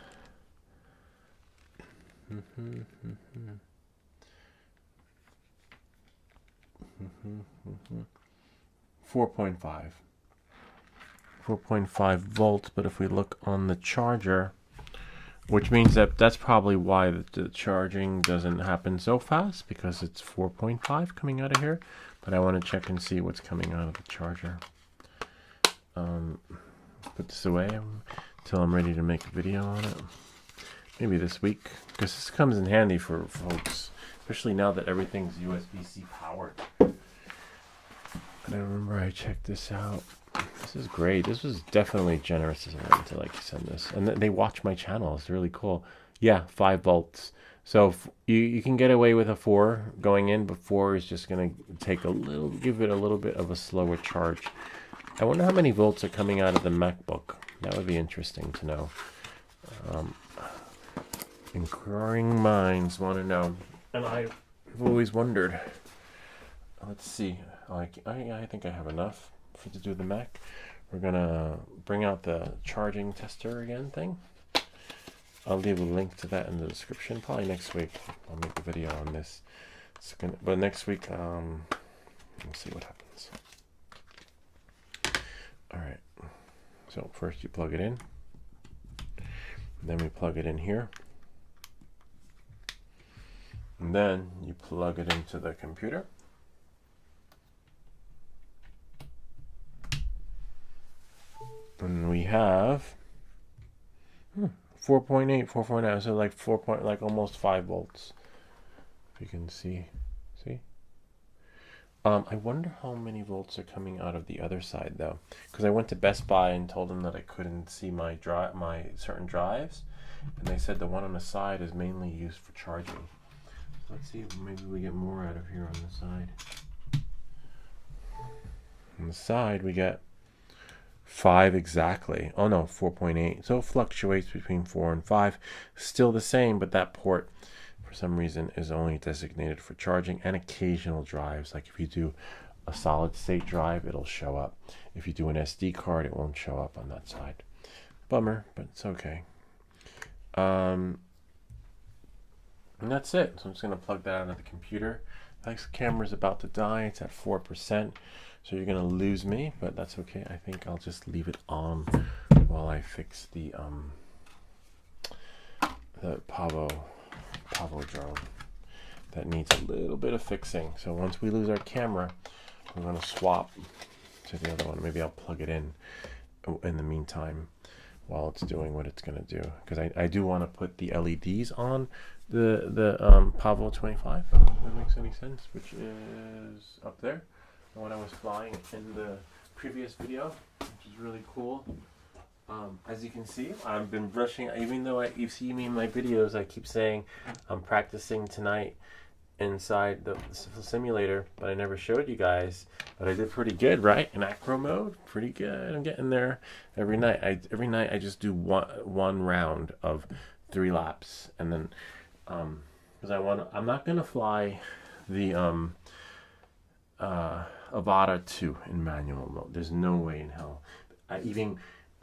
4.5. 4.5 volts, but if we look on the charger, which means that's probably why the charging doesn't happen so fast, because it's 4.5 coming out of here. But I want to check and see what's coming out of the charger. Put this away until I'm ready to make a video on it. Maybe this week, because this comes in handy for folks, especially now that everything's USB-C powered. And I remember I checked this out. This is great. This was definitely generous of them to like send this, and they watch my channel. It's really cool. Yeah, 5 volts. So you can get away with a 4 going in, but 4 is just gonna give it a little bit of a slower charge. I wonder how many volts are coming out of the MacBook. That would be interesting to know. Inquiring minds want to know, and I've always wondered. Let's see. I think I have enough to do the Mac. We're gonna bring out the charging tester again thing. I'll leave a link to that in the description. Probably next week I'll make a video on this. But next week, we'll see what happens. All right. So first you plug it in, then we plug it in here. And then you plug it into the computer. And we have 4.8, 4.9, so like 4 point, like almost 5 volts. If you can see. I wonder how many volts are coming out of the other side though, because I went to Best Buy and told them that I couldn't see my certain drives, and they said the one on the side is mainly used for charging. Let's see if maybe we get more out of here on the side. On the side we get 5 exactly. Oh no, 4.8. So it fluctuates between 4 and 5. Still the same, but that port for some reason is only designated for charging and occasional drives. Like if you do a solid state drive, it'll show up. If you do an SD card, it won't show up on that side. Bummer, but it's okay. And that's it. So I'm just going to plug that out of the computer. This camera's about to die. It's at 4%. So you're going to lose me, but that's okay. I think I'll just leave it on while I fix the Pavo Pavo drone that needs a little bit of fixing. So once we lose our camera, we're going to swap to the other one. Maybe I'll plug it in the meantime while it's doing what it's going to do, because I do want to put the LEDs on the Pavo 25, if that makes any sense, which is up there, the one I was flying in the previous video, which is really cool. As you can see, I've been brushing, even though you see me in my videos, I keep saying I'm practicing tonight inside the simulator, but I never showed you guys. But I did pretty good, right? In acro mode, pretty good. I'm getting there every night. I just do one round of 3 laps, and then because I'm not gonna fly the Avata 2 in manual mode. There's no way in hell.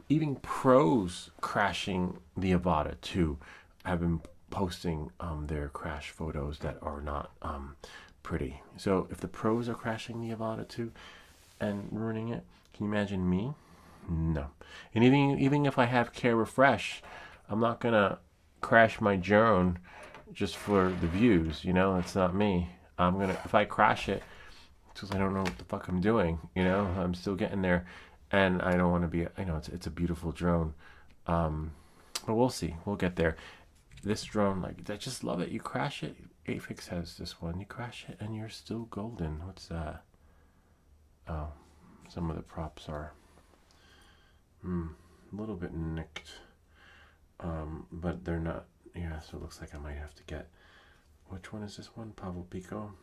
Even pros crashing the Avata 2 have been posting their crash photos that are not pretty. So if the pros are crashing the Avata 2 and ruining it, can you imagine me? No. And even if I have care refresh, I'm not gonna crash my drone just for the views. You know, it's not me. If I crash it, it's because I don't know what the fuck I'm doing. You know, I'm still getting there. And I don't want to be, I know it's a beautiful drone, but we'll see. We'll get there. This drone, like, I just love it. You crash it. Aphex has this one. You crash it and you're still golden. What's that? Oh, some of the props are a little bit nicked, but they're not. Yeah, so it looks like I might have to get, which one is this one? Pavo Pico?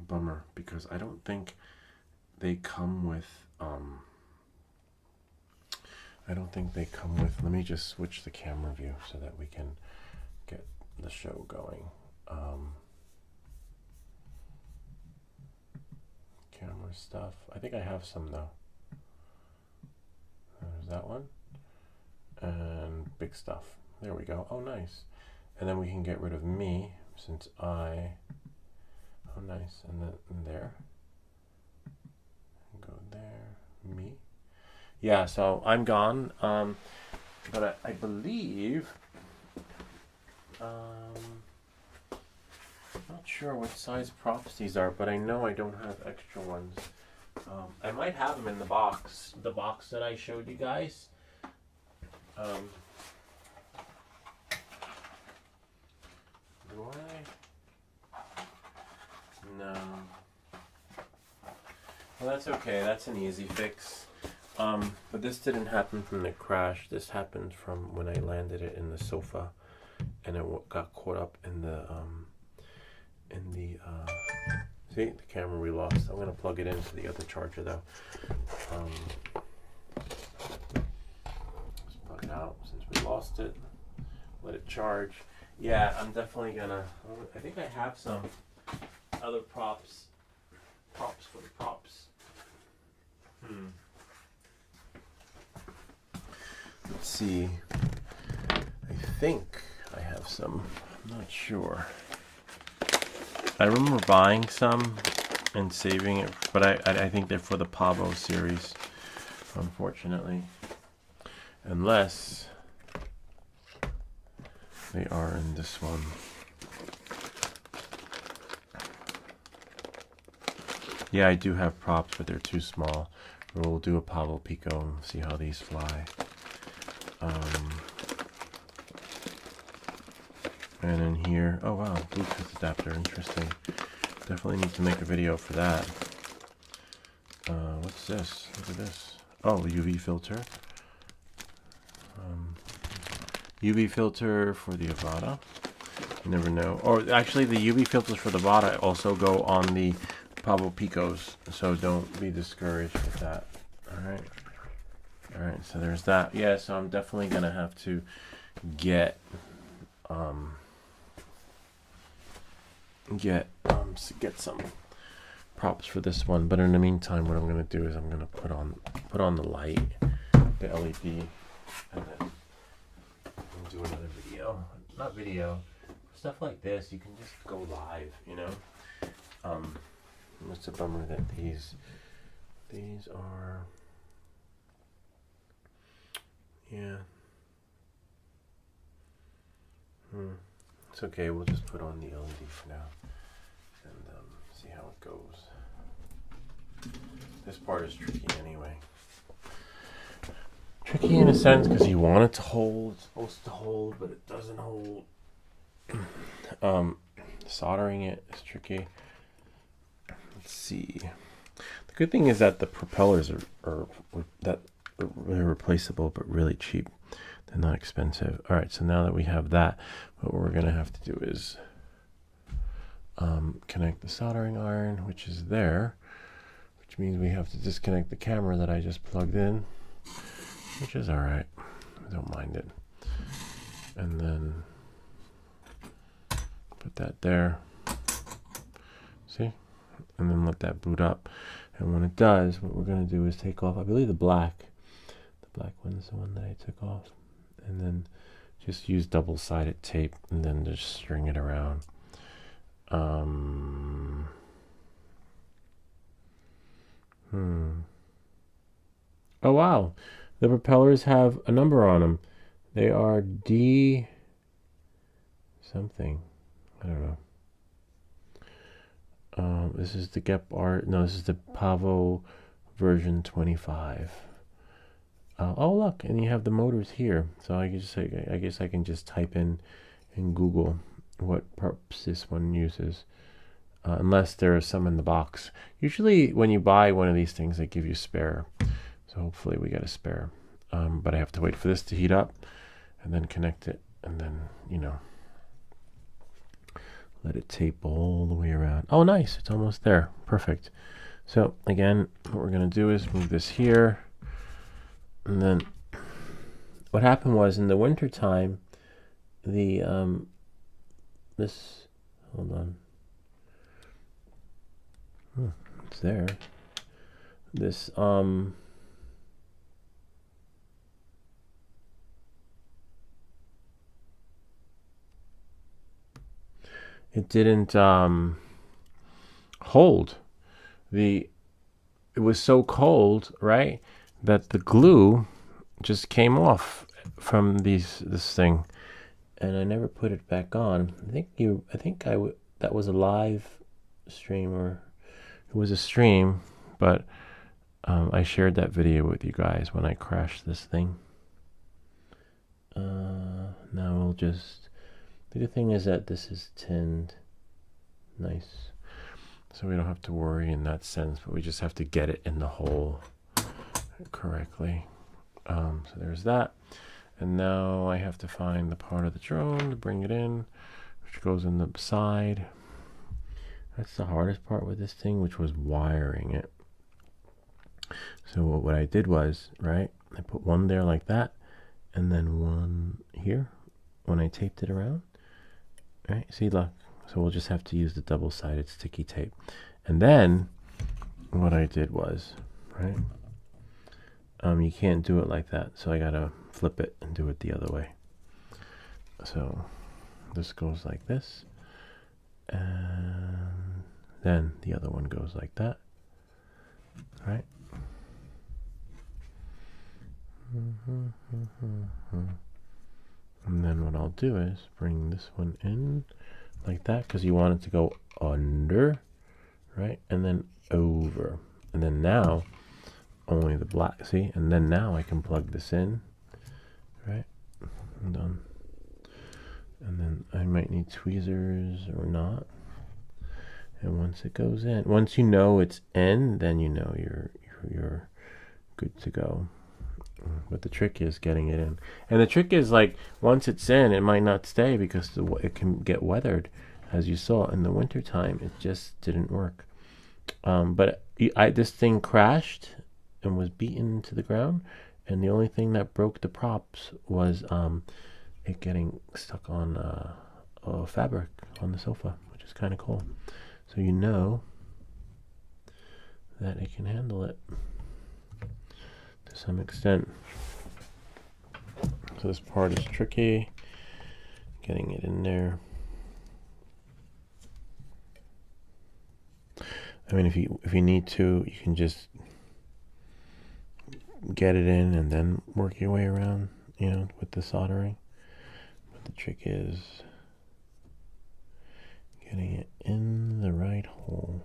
Bummer, because I don't think they come with, let me just switch the camera view so that we can get the show going. Camera stuff. I think I have some though. There's that one. And big stuff. There we go. Oh, nice. And then we can get rid of me since oh, nice. And then there. Go there, me. Yeah, so I'm gone. But I believe, not sure what size props these are, but I know I don't have extra ones. I might have them in the box that I showed you guys. Do I? No. Well, that's okay. That's an easy fix. But this didn't happen from the crash. This happened from when I landed it in the sofa, and it got caught up in the see, the camera we lost. I'm gonna plug it into the other charger though. Let's plug it out since we lost it. Let it charge. Yeah, I'm definitely gonna. I think I have some other props for the props. Let's see. I think I have some. I'm not sure. I remember buying some and saving it, but I think they're for the Pavo series, unfortunately. Unless they are in this one. Yeah, I do have props, but they're too small. We'll do a Pavo Pico and see how these fly. And in here, oh wow, Bluetooth adapter, interesting. Definitely need to make a video for that. What's this? Look at this. Oh, UV filter. UV filter for the Avata. You never know. Or actually, the UV filters for the Avata also go on the Pavo Picos, so don't be discouraged with that. All right, so there's that. Yeah, so I'm definitely gonna have to get some props for this one. But in the meantime, what I'm gonna do is I'm gonna put on the light, the LED, and then do another video. Not video, stuff like this. You can just go live, you know. It's a bummer that these are, yeah. It's okay, we'll just put on the LED for now and see how it goes. This part is tricky anyway. Tricky in a sense because you want it to hold, it's supposed to hold, but it doesn't hold. Soldering it is tricky. Let's see. The good thing is that the propellers are really replaceable, but really cheap. They're not expensive. All right, so now that we have that, what we're gonna have to do is connect the soldering iron, which is there, which means we have to disconnect the camera that I just plugged in, which is all right. I don't mind it. And then put that there. See? And then let that boot up. And when it does, what we're going to do is take off, I believe the black one is the one that I took off. And then just use double-sided tape and then just string it around. Oh wow, the propellers have a number on them. They are D something. I don't know. This is the Gepard. No, this is the Pavo version 25. Oh look, and you have the motors here. So I guess I can just type in Google what parts this one uses, unless there are some in the box. Usually, when you buy one of these things, they give you spare. So hopefully we got a spare. But I have to wait for this to heat up, and then connect it, and then let it tape all the way around. Oh, nice! It's almost there. Perfect. So again, what we're gonna do is move this here. And then what happened was in the winter time, the this, hold on, it's there. This it didn't hold. It was so cold, right, that the glue just came off from this thing, and I never put it back on. That was a live stream, or it was a stream, but I shared that video with you guys when I crashed this thing. Now we'll just, the good thing is that this is tinned nice, so we don't have to worry in that sense, but we just have to get it in the hole correctly. So there's that, and now I have to find the part of the drone to bring it in, which goes in the side. That's the hardest part with this thing, which was wiring it. So what I did was, right, I put one there like that, and then one here when I taped it around. Right, see, look. So we'll just have to use the double-sided sticky tape. And then what I did was, right, you can't do it like that, so I gotta flip it and do it the other way. So this goes like this, and then the other one goes like that, right? And then what I'll do is bring this one in like that, because you want it to go under, right, and then over, and then now only the black, see, and then now I can plug this in, right, I'm done. And then I might need tweezers or not, and once it goes in, once you know it's in, then you know you're good to go. But the trick is getting it in, and the trick is, like, once it's in, it might not stay because it can get weathered, as you saw in the winter time. It just didn't work. But this thing crashed and was beaten to the ground, and the only thing that broke the props was it getting stuck on a fabric on the sofa, which is kind of cool. So you know that it can handle it to some extent. So this part is tricky, getting it in there. I mean, if you need to, you can just get it in and then work your way around, with the soldering. But the trick is getting it in the right hole.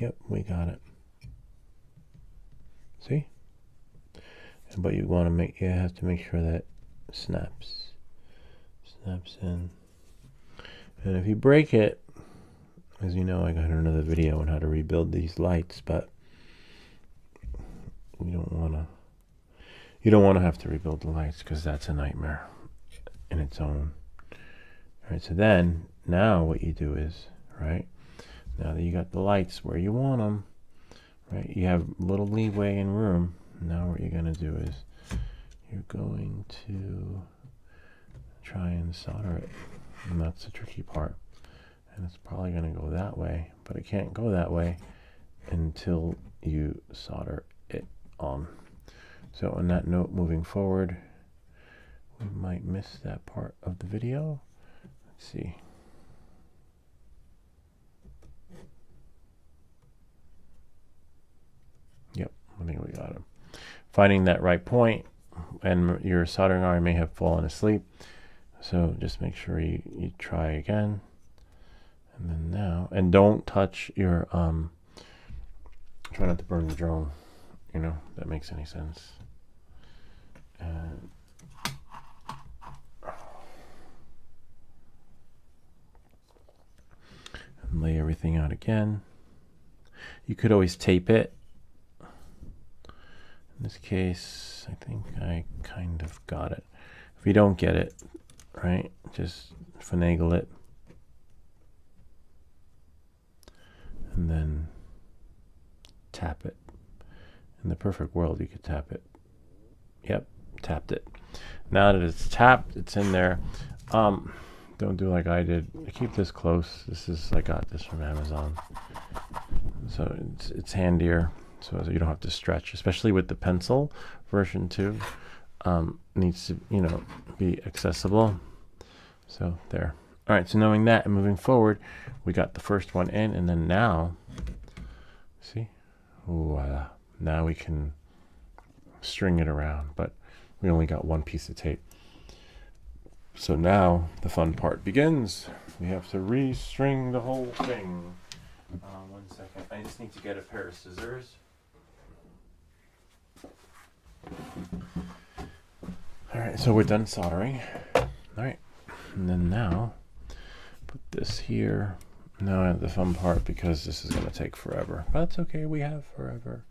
Yep, we got it. See? But you want to you have to make sure that snaps in. And if you break it, as you know, I got another video on how to rebuild these lights, but you don't want to have to rebuild the lights, because that's a nightmare in its own. All right, so then now what you do is, right, now that you got the lights where you want them, right, you have little leeway and room. Now what you're going to do is you're going to try and solder it, and that's the tricky part. And it's probably going to go that way, but it can't go that way until you solder it on. So on that note, moving forward, we might miss that part of the video. Let's see. Yep, I think we got it. Finding that right point, and your soldering iron may have fallen asleep. So just make sure you try again. And then now, and don't touch your, try not to burn the drone, you know, if that makes any sense. And lay everything out again. You could always tape it. In this case, I think I kind of got it. If you don't get it, right, just finagle it. And then tap it. In the perfect world, you could tap it. Yep, tapped it. Now that it's tapped, it's in there. Don't do like I did. I keep this close. I got this from Amazon. So it's handier, so you don't have to stretch, especially with the pencil version 2. Needs to, you know, be accessible. So there. All right, so knowing that and moving forward, we got the first one in, and then now, see, voila. Now we can string it around, but we only got one piece of tape. So now the fun part begins. We have to restring the whole thing. 1 second, I just need to get a pair of scissors. All right, so we're done soldering. All right, and then now, put this here. Now I have the fun part, because this is going to take forever. But that's okay, we have forever.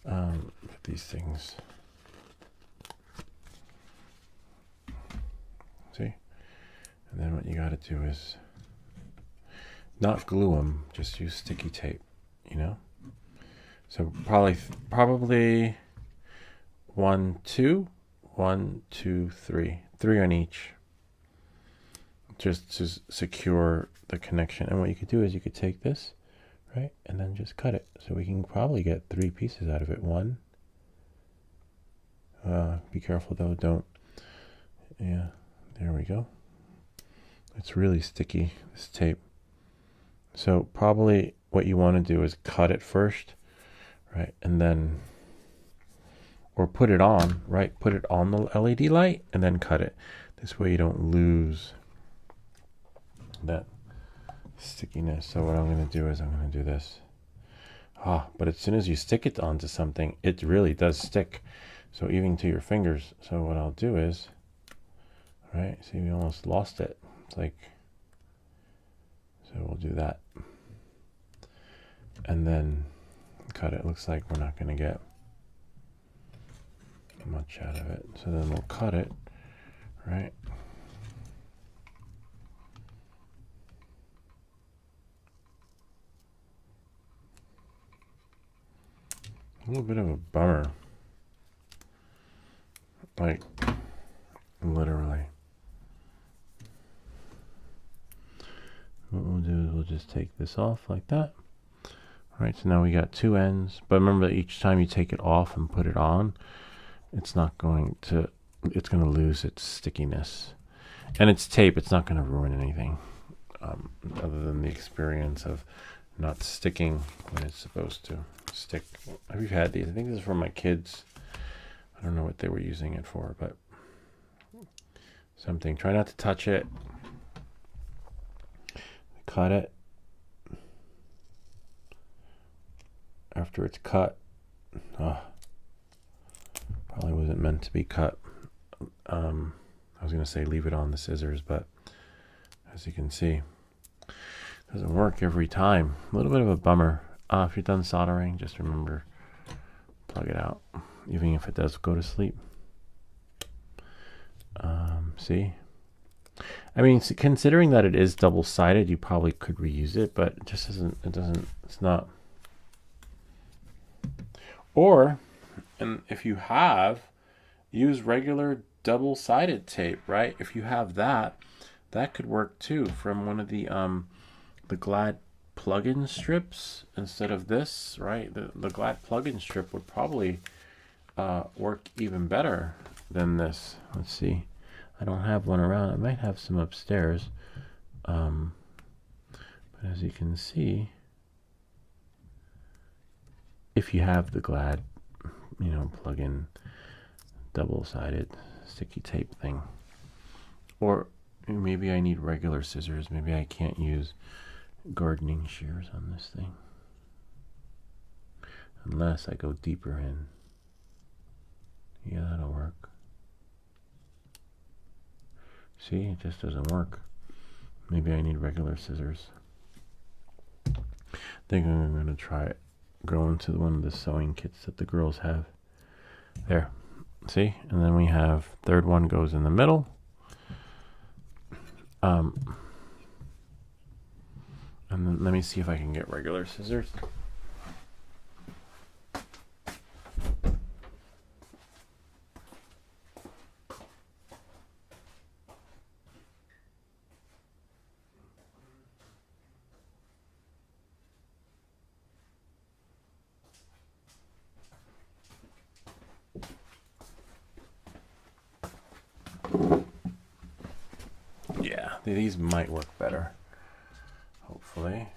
Put these things. See? And then what you got to do is not glue them, just use sticky tape, you know? So probably 1, 2, 1, 2, 3. 3 on each. Just to secure the connection. And what you could do is you could take this, right, and then just cut it. So we can probably get 3 pieces out of it. 1. Be careful though, don't. Yeah, there we go. It's really sticky, this tape. So probably what you want to do is cut it first, right, and then, or put it on, right, put it on the LED light and then cut it. This way you don't lose that stickiness. So what I'm going to do is I'm going to do this. But as soon as you stick it onto something, it really does stick. So even to your fingers. So what I'll do is, right, see, we almost lost it. It's like, so we'll do that. And then cut it. Looks like we're not going to get much out of it. So then we'll cut it, right? A little bit of a bummer. Like, literally. What we'll do is we'll just take this off like that. All right, so now we got 2 ends. But remember that each time you take it off and put it on, it's going to lose its stickiness. And it's tape, it's not going to ruin anything. Other than the experience of not sticking when it's supposed to stick. Have you had these? I think this is from my kids. I don't know what they were using it for, but Something. Try not to touch it. Cut it. After it's cut, probably wasn't meant to be cut. I was going to say leave it on the scissors, but as you can see, it doesn't work every time. A little bit of a bummer. If you're done soldering, just remember, plug it out, even if it does go to sleep. See? I mean, considering that it is double-sided, you probably could reuse it, but it just isn't, it's not. Or, and if you have, use regular double-sided tape, right? If you have that, that could work too, from one of the Glad plug-in strips instead of this, right? The Glad plug-in strip would probably work even better than this. Let's see. I don't have one around. I might have some upstairs. But as you can see, if you have the Glad, plug-in double-sided sticky tape thing, or maybe I need regular scissors. Maybe I can't use gardening shears on this thing unless I go deeper in. Yeah, that'll work. See, it just doesn't work. Maybe I need regular scissors. I think I'm going to try it. Go into one of the sewing kits that the girls have. There. See? And then we have third one goes in the middle. And then let me see if I can get regular scissors. Yeah, these might work better. Hopefully.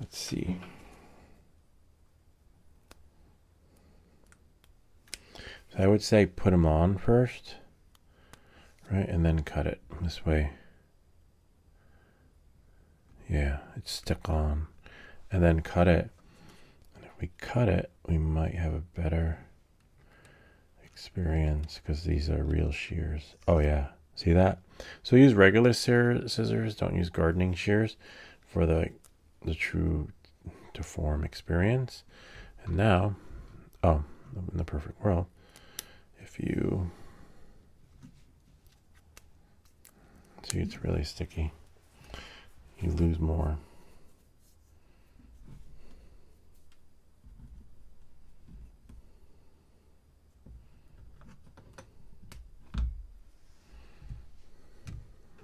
Let's see. So I would say put them on first, right? And then cut it this way. Yeah, it's stuck on. And then cut it. And if we cut it, we might have a better experience because these are real shears. Oh yeah, see that? So use regular scissors. Don't use gardening shears for the true to form experience. And now, in the perfect world, if you see, it's really sticky. You lose more.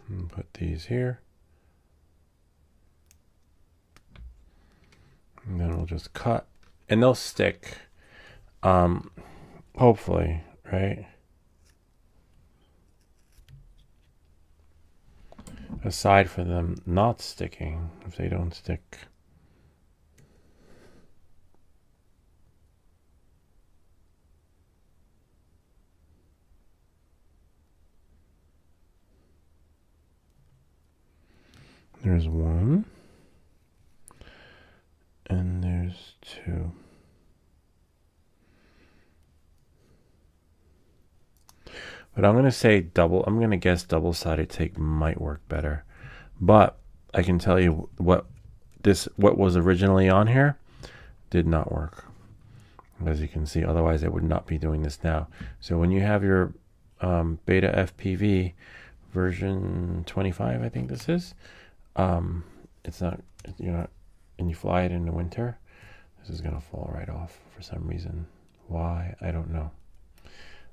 And put these here. And then we'll just cut. And they'll stick. Hopefully, right? Aside from them not sticking, if they don't stick. There's one. And there's two. But I'm going to say I'm going to guess double-sided tape might work better. But I can tell you what was originally on here did not work. As you can see, otherwise I would not be doing this now. So when you have your Beta FPV version 25, I think this is, it's not, and you fly it in the winter, this is going to fall right off for some reason. Why? I don't know.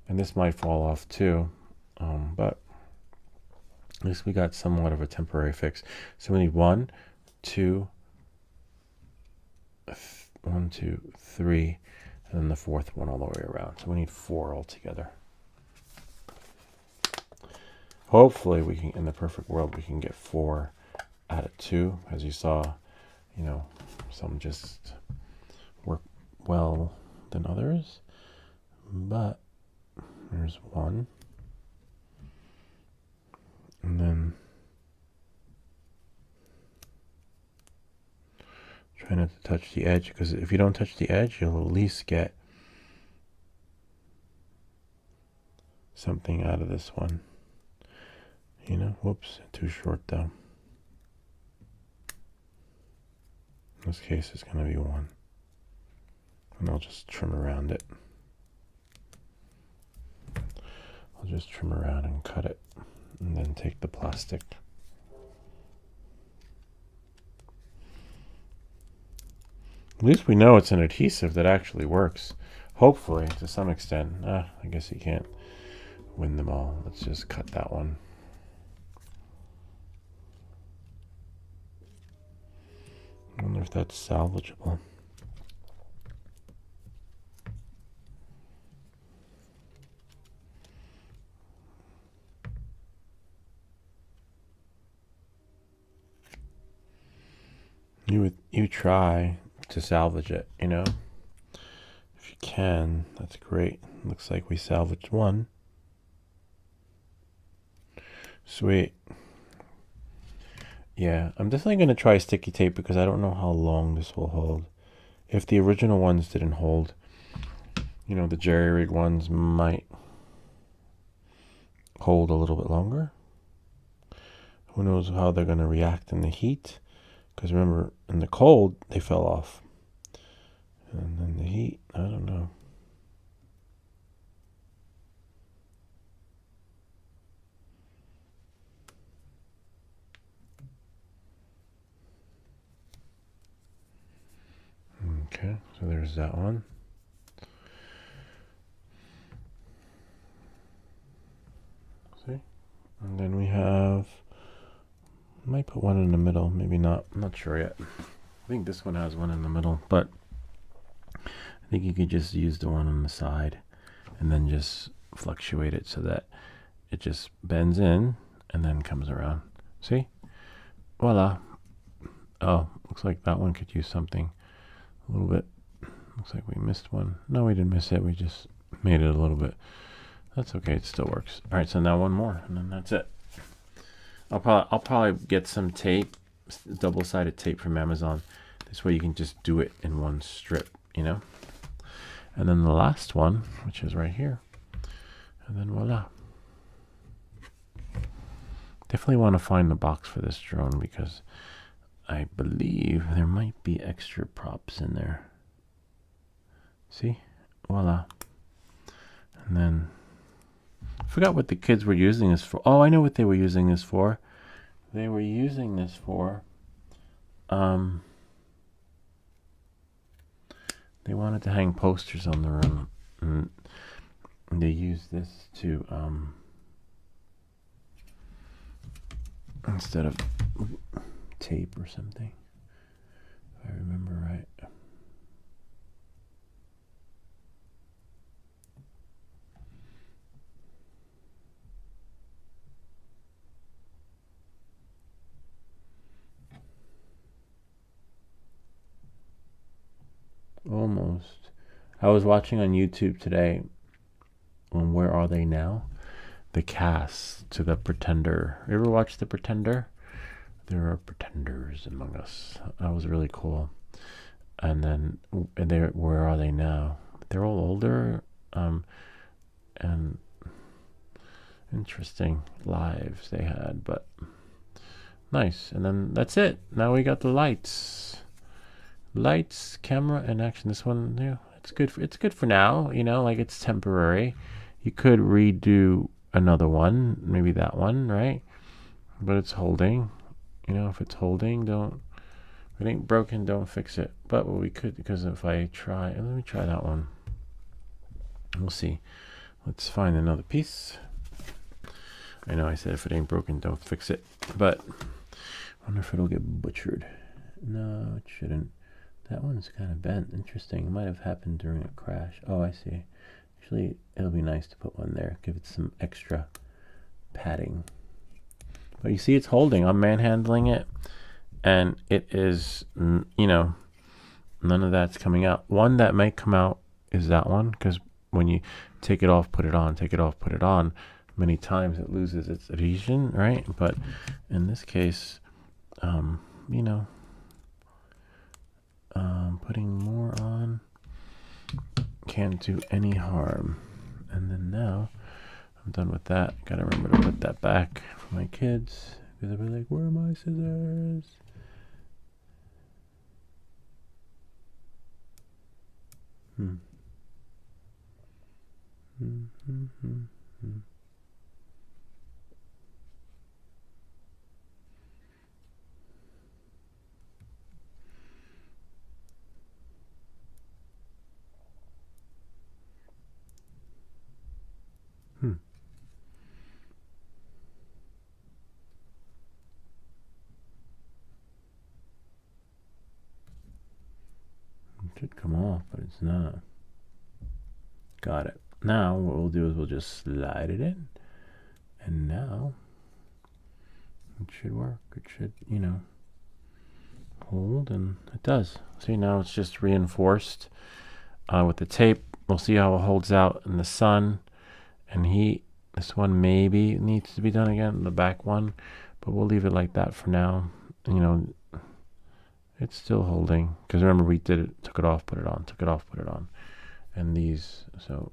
And this might fall off too, but at least we got somewhat of a temporary fix. So we need 1, 2, 3, and then the fourth one all the way around. So we need 4 altogether. Hopefully we can, in the perfect world, we can get 4 out of 2. As you saw, some just work well than others. But There's one. And then try not to touch the edge, because if you don't touch the edge, you'll at least get something out of this one. You know, whoops, too short though. In this case, it's going to be one. And I'll just trim around it. I'll just trim around and cut it. And then take the plastic. At least we know it's an adhesive that actually works. Hopefully, to some extent. I guess you can't win them all. Let's just cut that one. I wonder if that's salvageable. You try to salvage it, you know. If you can, that's great. Looks like we salvaged one. Sweet. Yeah, I'm definitely going to try sticky tape because I don't know how long this will hold. If the original ones didn't hold, you know, the jerry rig ones might hold a little bit longer. Who knows how they're going to react in the heat? Because remember, in the cold, they fell off. And then the heat, I don't know. Okay, so there's that one. See? And then we have, might put one in the middle, maybe not. I'm not sure yet. I think this one has one in the middle, but I think you could just use the one on the side and then just fluctuate it so that it just bends in and then comes around. See? Voila. Oh, looks like that one could use something a little bit. Looks like we missed one. No, we didn't miss it. We just made it a little bit. That's okay. It still works. All right, so now one more, and then that's it. I'll probably get some tape, double-sided tape from Amazon. This way you can just do it in one strip, you know. And then the last one, which is right here, and then voila. Definitely want to find the box for this drone because I believe there might be extra props in there. See? Voila. And then I forgot what the kids were using this for. Oh, I know what they were using this for. They were using this for they wanted to hang posters on the room, and they used this to instead of tape or something, if I remember right. Almost. I was watching on YouTube today on Where Are They Now? The cast to The Pretender. You ever watch The Pretender? There are pretenders among us. That was really cool. And then, where are they now? They're all older, and interesting lives they had, but nice. And then that's it. Now we got the lights, camera, and action. This one, yeah, it's good for now. You know, like it's temporary. You could redo another one, maybe that one, right? But it's holding. You know, if it's holding, if it ain't broken, don't fix it. But what we could, because if I try, let me try that one. We'll see. Let's find another piece. I know I said if it ain't broken, don't fix it. But I wonder if it'll get butchered. No, it shouldn't. That one's kind of bent. Interesting. It might have happened during a crash. Oh, I see. Actually, it'll be nice to put one there. Give it some extra padding. But you see it's holding. I'm manhandling it. And it is, you know, none of that's coming out. One that may come out is that one. Because when you take it off, put it on, take it off, put it on, many times it loses its adhesion, right? But in this case, you know, putting more on can't do any harm. And then now I'm done with that. Gotta remember to put that back for my kids, because they'll be like, where are my scissors? It should come off, but it's not. Got it. Now what we'll do is we'll just slide it in, and now it should work. It should, you know, hold, and it does. See, now it's just reinforced with the tape. We'll see how it holds out in the sun and heat. This one maybe needs to be done again, the back one, but we'll leave it like that for now. You know, it's still holding, because remember we did it, took it off, put it on, took it off, put it on, and these, so,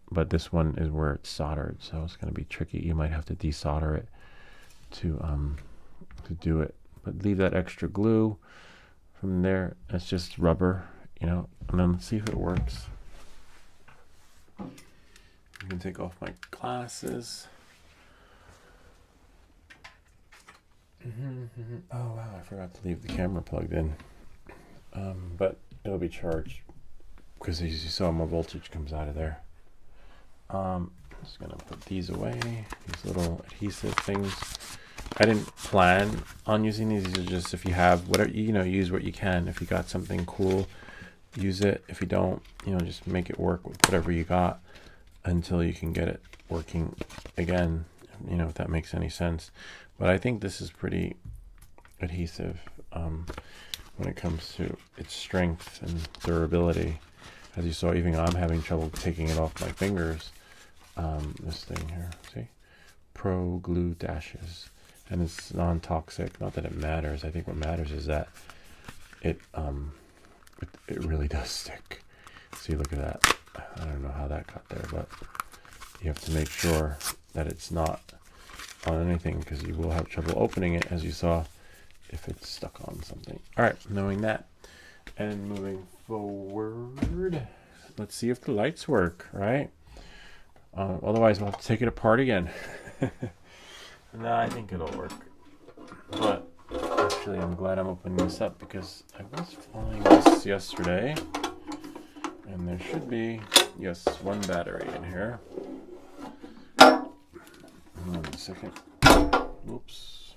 but this one is where it's soldered, so it's going to be tricky. You might have to desolder it to do it, but leave that extra glue from there. It's just rubber, you know. And then let's see if it works. I can take off my glasses. Oh wow, I forgot to leave the camera plugged in, but it'll be charged, because as you saw, more voltage comes out of there. I'm just gonna put these away, these little adhesive things. I didn't plan on using these. These are just, if you have whatever, you know, use what you can. If you got something cool, use it. If you don't, you know, just make it work with whatever you got until you can get it working again, you know, if that makes any sense. But I think this is pretty adhesive when it comes to its strength and durability. As you saw, even I'm having trouble taking it off my fingers. This thing here, see? Pro Glue Dashes. And it's non-toxic. Not that it matters. I think what matters is that it really does stick. See, look at that. I don't know how that got there, but you have to make sure that it's not on anything, because you will have trouble opening it, as you saw, if it's stuck on something. All right, knowing that, and moving forward, let's see if the lights work, right? Otherwise we'll have to take it apart again. No, I think it'll work, but actually I'm glad I'm opening this up, because I was flying this yesterday, and there should be, yes, one battery in here. Hold on a second. Oops.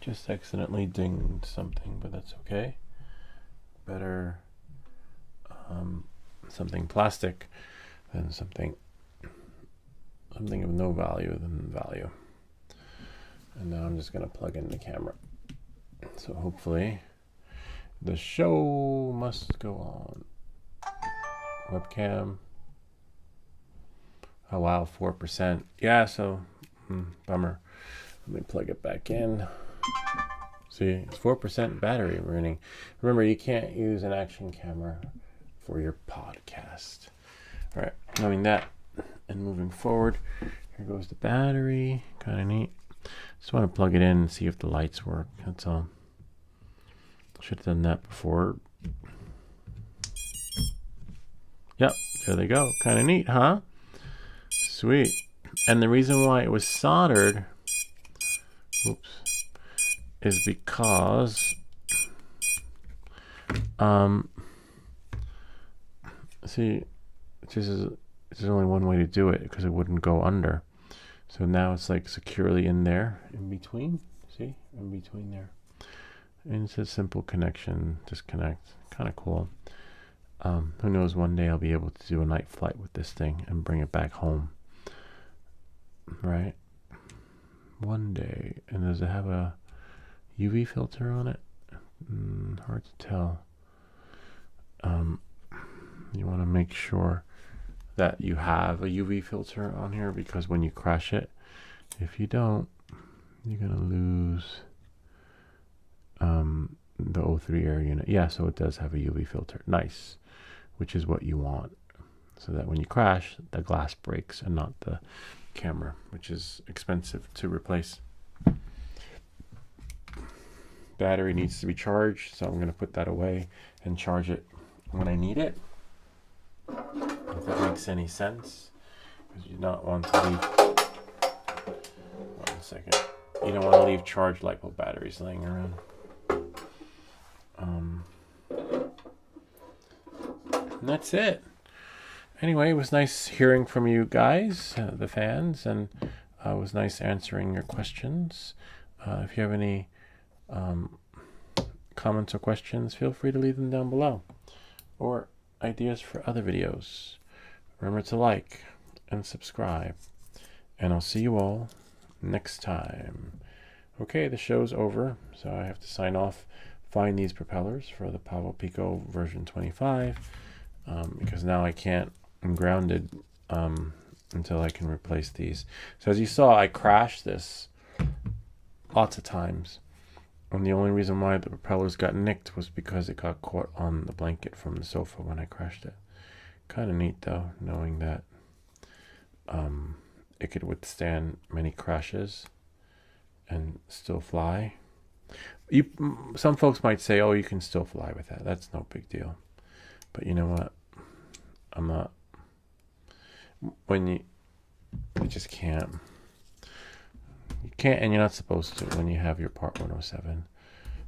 Just accidentally dinged something, but that's okay. Better something plastic than something of no value than value. And now I'm just going to plug in the camera. So hopefully the show must go on. Webcam. Oh wow, 4%. Yeah, so bummer. Let me plug it back in. See, it's 4% battery running. Remember, you can't use an action camera for your podcast. All right, knowing that and moving forward, here goes the battery. Kind of neat. Just want to plug it in and see if the lights work. That's all. Should have done that before. Yep, there they go. Kind of neat, huh? Sweet. And the reason why it was soldered, oops, is because see, there's only one way to do it, because it wouldn't go under. So now it's like securely in there, in between. See, in between there. And it's a simple connection, disconnect. Kind of cool. Who knows, one day I'll be able to do a night flight with this thing and bring it back home. Right? One day. And does it have a UV filter on it? Hard to tell. You want to make sure that you have a UV filter on here, because when you crash it, if you don't, you're going to lose the O3 air unit. Yeah, so it does have a UV filter. Nice. Which is what you want, so that when you crash, the glass breaks and not the camera, which is expensive to replace. Battery needs to be charged, so I'm going to put that away and charge it when I need it, if that makes any sense, because you do not want to leave, one second, you don't want to leave charged LiPo batteries laying around. And that's it. Anyway, it was nice hearing from you guys, the fans, and it was nice answering your questions. If you have any comments or questions, feel free to leave them down below, or ideas for other videos. Remember to like and subscribe, and I'll see you all next time. Okay, the show's over, so I have to sign off. Find these propellers for the Pavo Pico version 25, because now I can't. I'm grounded until I can replace these. So as you saw, I crashed this lots of times, and the only reason why the propellers got nicked was because it got caught on the blanket from the sofa when I crashed it. Kind of neat though, knowing that it could withstand many crashes and still fly. Some folks might say, oh, you can still fly with that. That's no big deal. But you know what? I'm not. When you just can't. You can't, and you're not supposed to when you have your Part 107.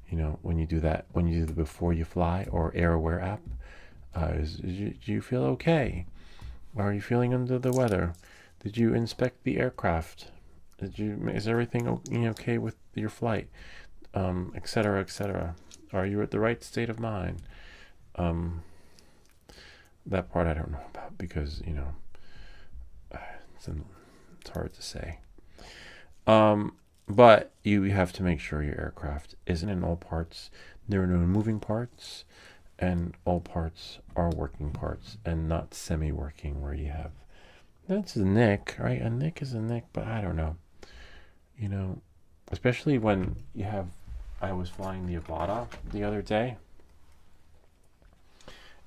You know, when you do that, when you do the Before You Fly or AirAware app, do you feel okay? Are you feeling under the weather? Did you inspect the aircraft? Is everything okay with your flight? Etc., etc. Are you at the right state of mind? That part I don't know about, because it's hard to say. But you have to make sure your aircraft isn't in all parts. There are no moving parts, and all parts are working parts and not semi-working, where you have, that's a nick, right? A nick is a nick, but I don't know. Especially when you have, I was flying the Avata the other day,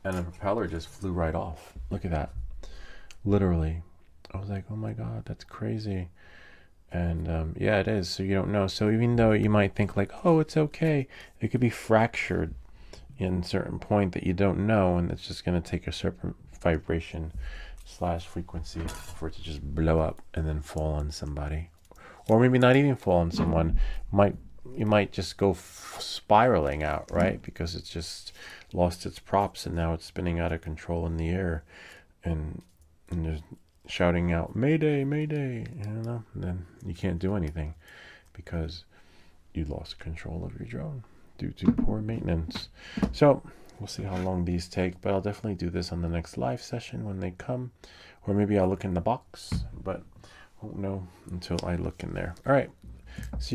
and the propeller just flew right off. Look at that. Literally. I was like, oh my God, that's crazy. And yeah, it is. So you don't know. So even though you might think like, oh, it's okay, it could be fractured in a certain point that you don't know, and it's just going to take a certain vibration / frequency for it to just blow up and then fall on somebody. Or maybe not even fall on someone. You might just go spiraling out, right? Because it's just lost its props, and now it's spinning out of control in the air, and there's shouting out, Mayday, Mayday, and then you can't do anything because you lost control of your drone due to poor maintenance. So we'll see how long these take, but I'll definitely do this on the next live session when they come, or maybe I'll look in the box, but won't know until I look in there. All right, see you.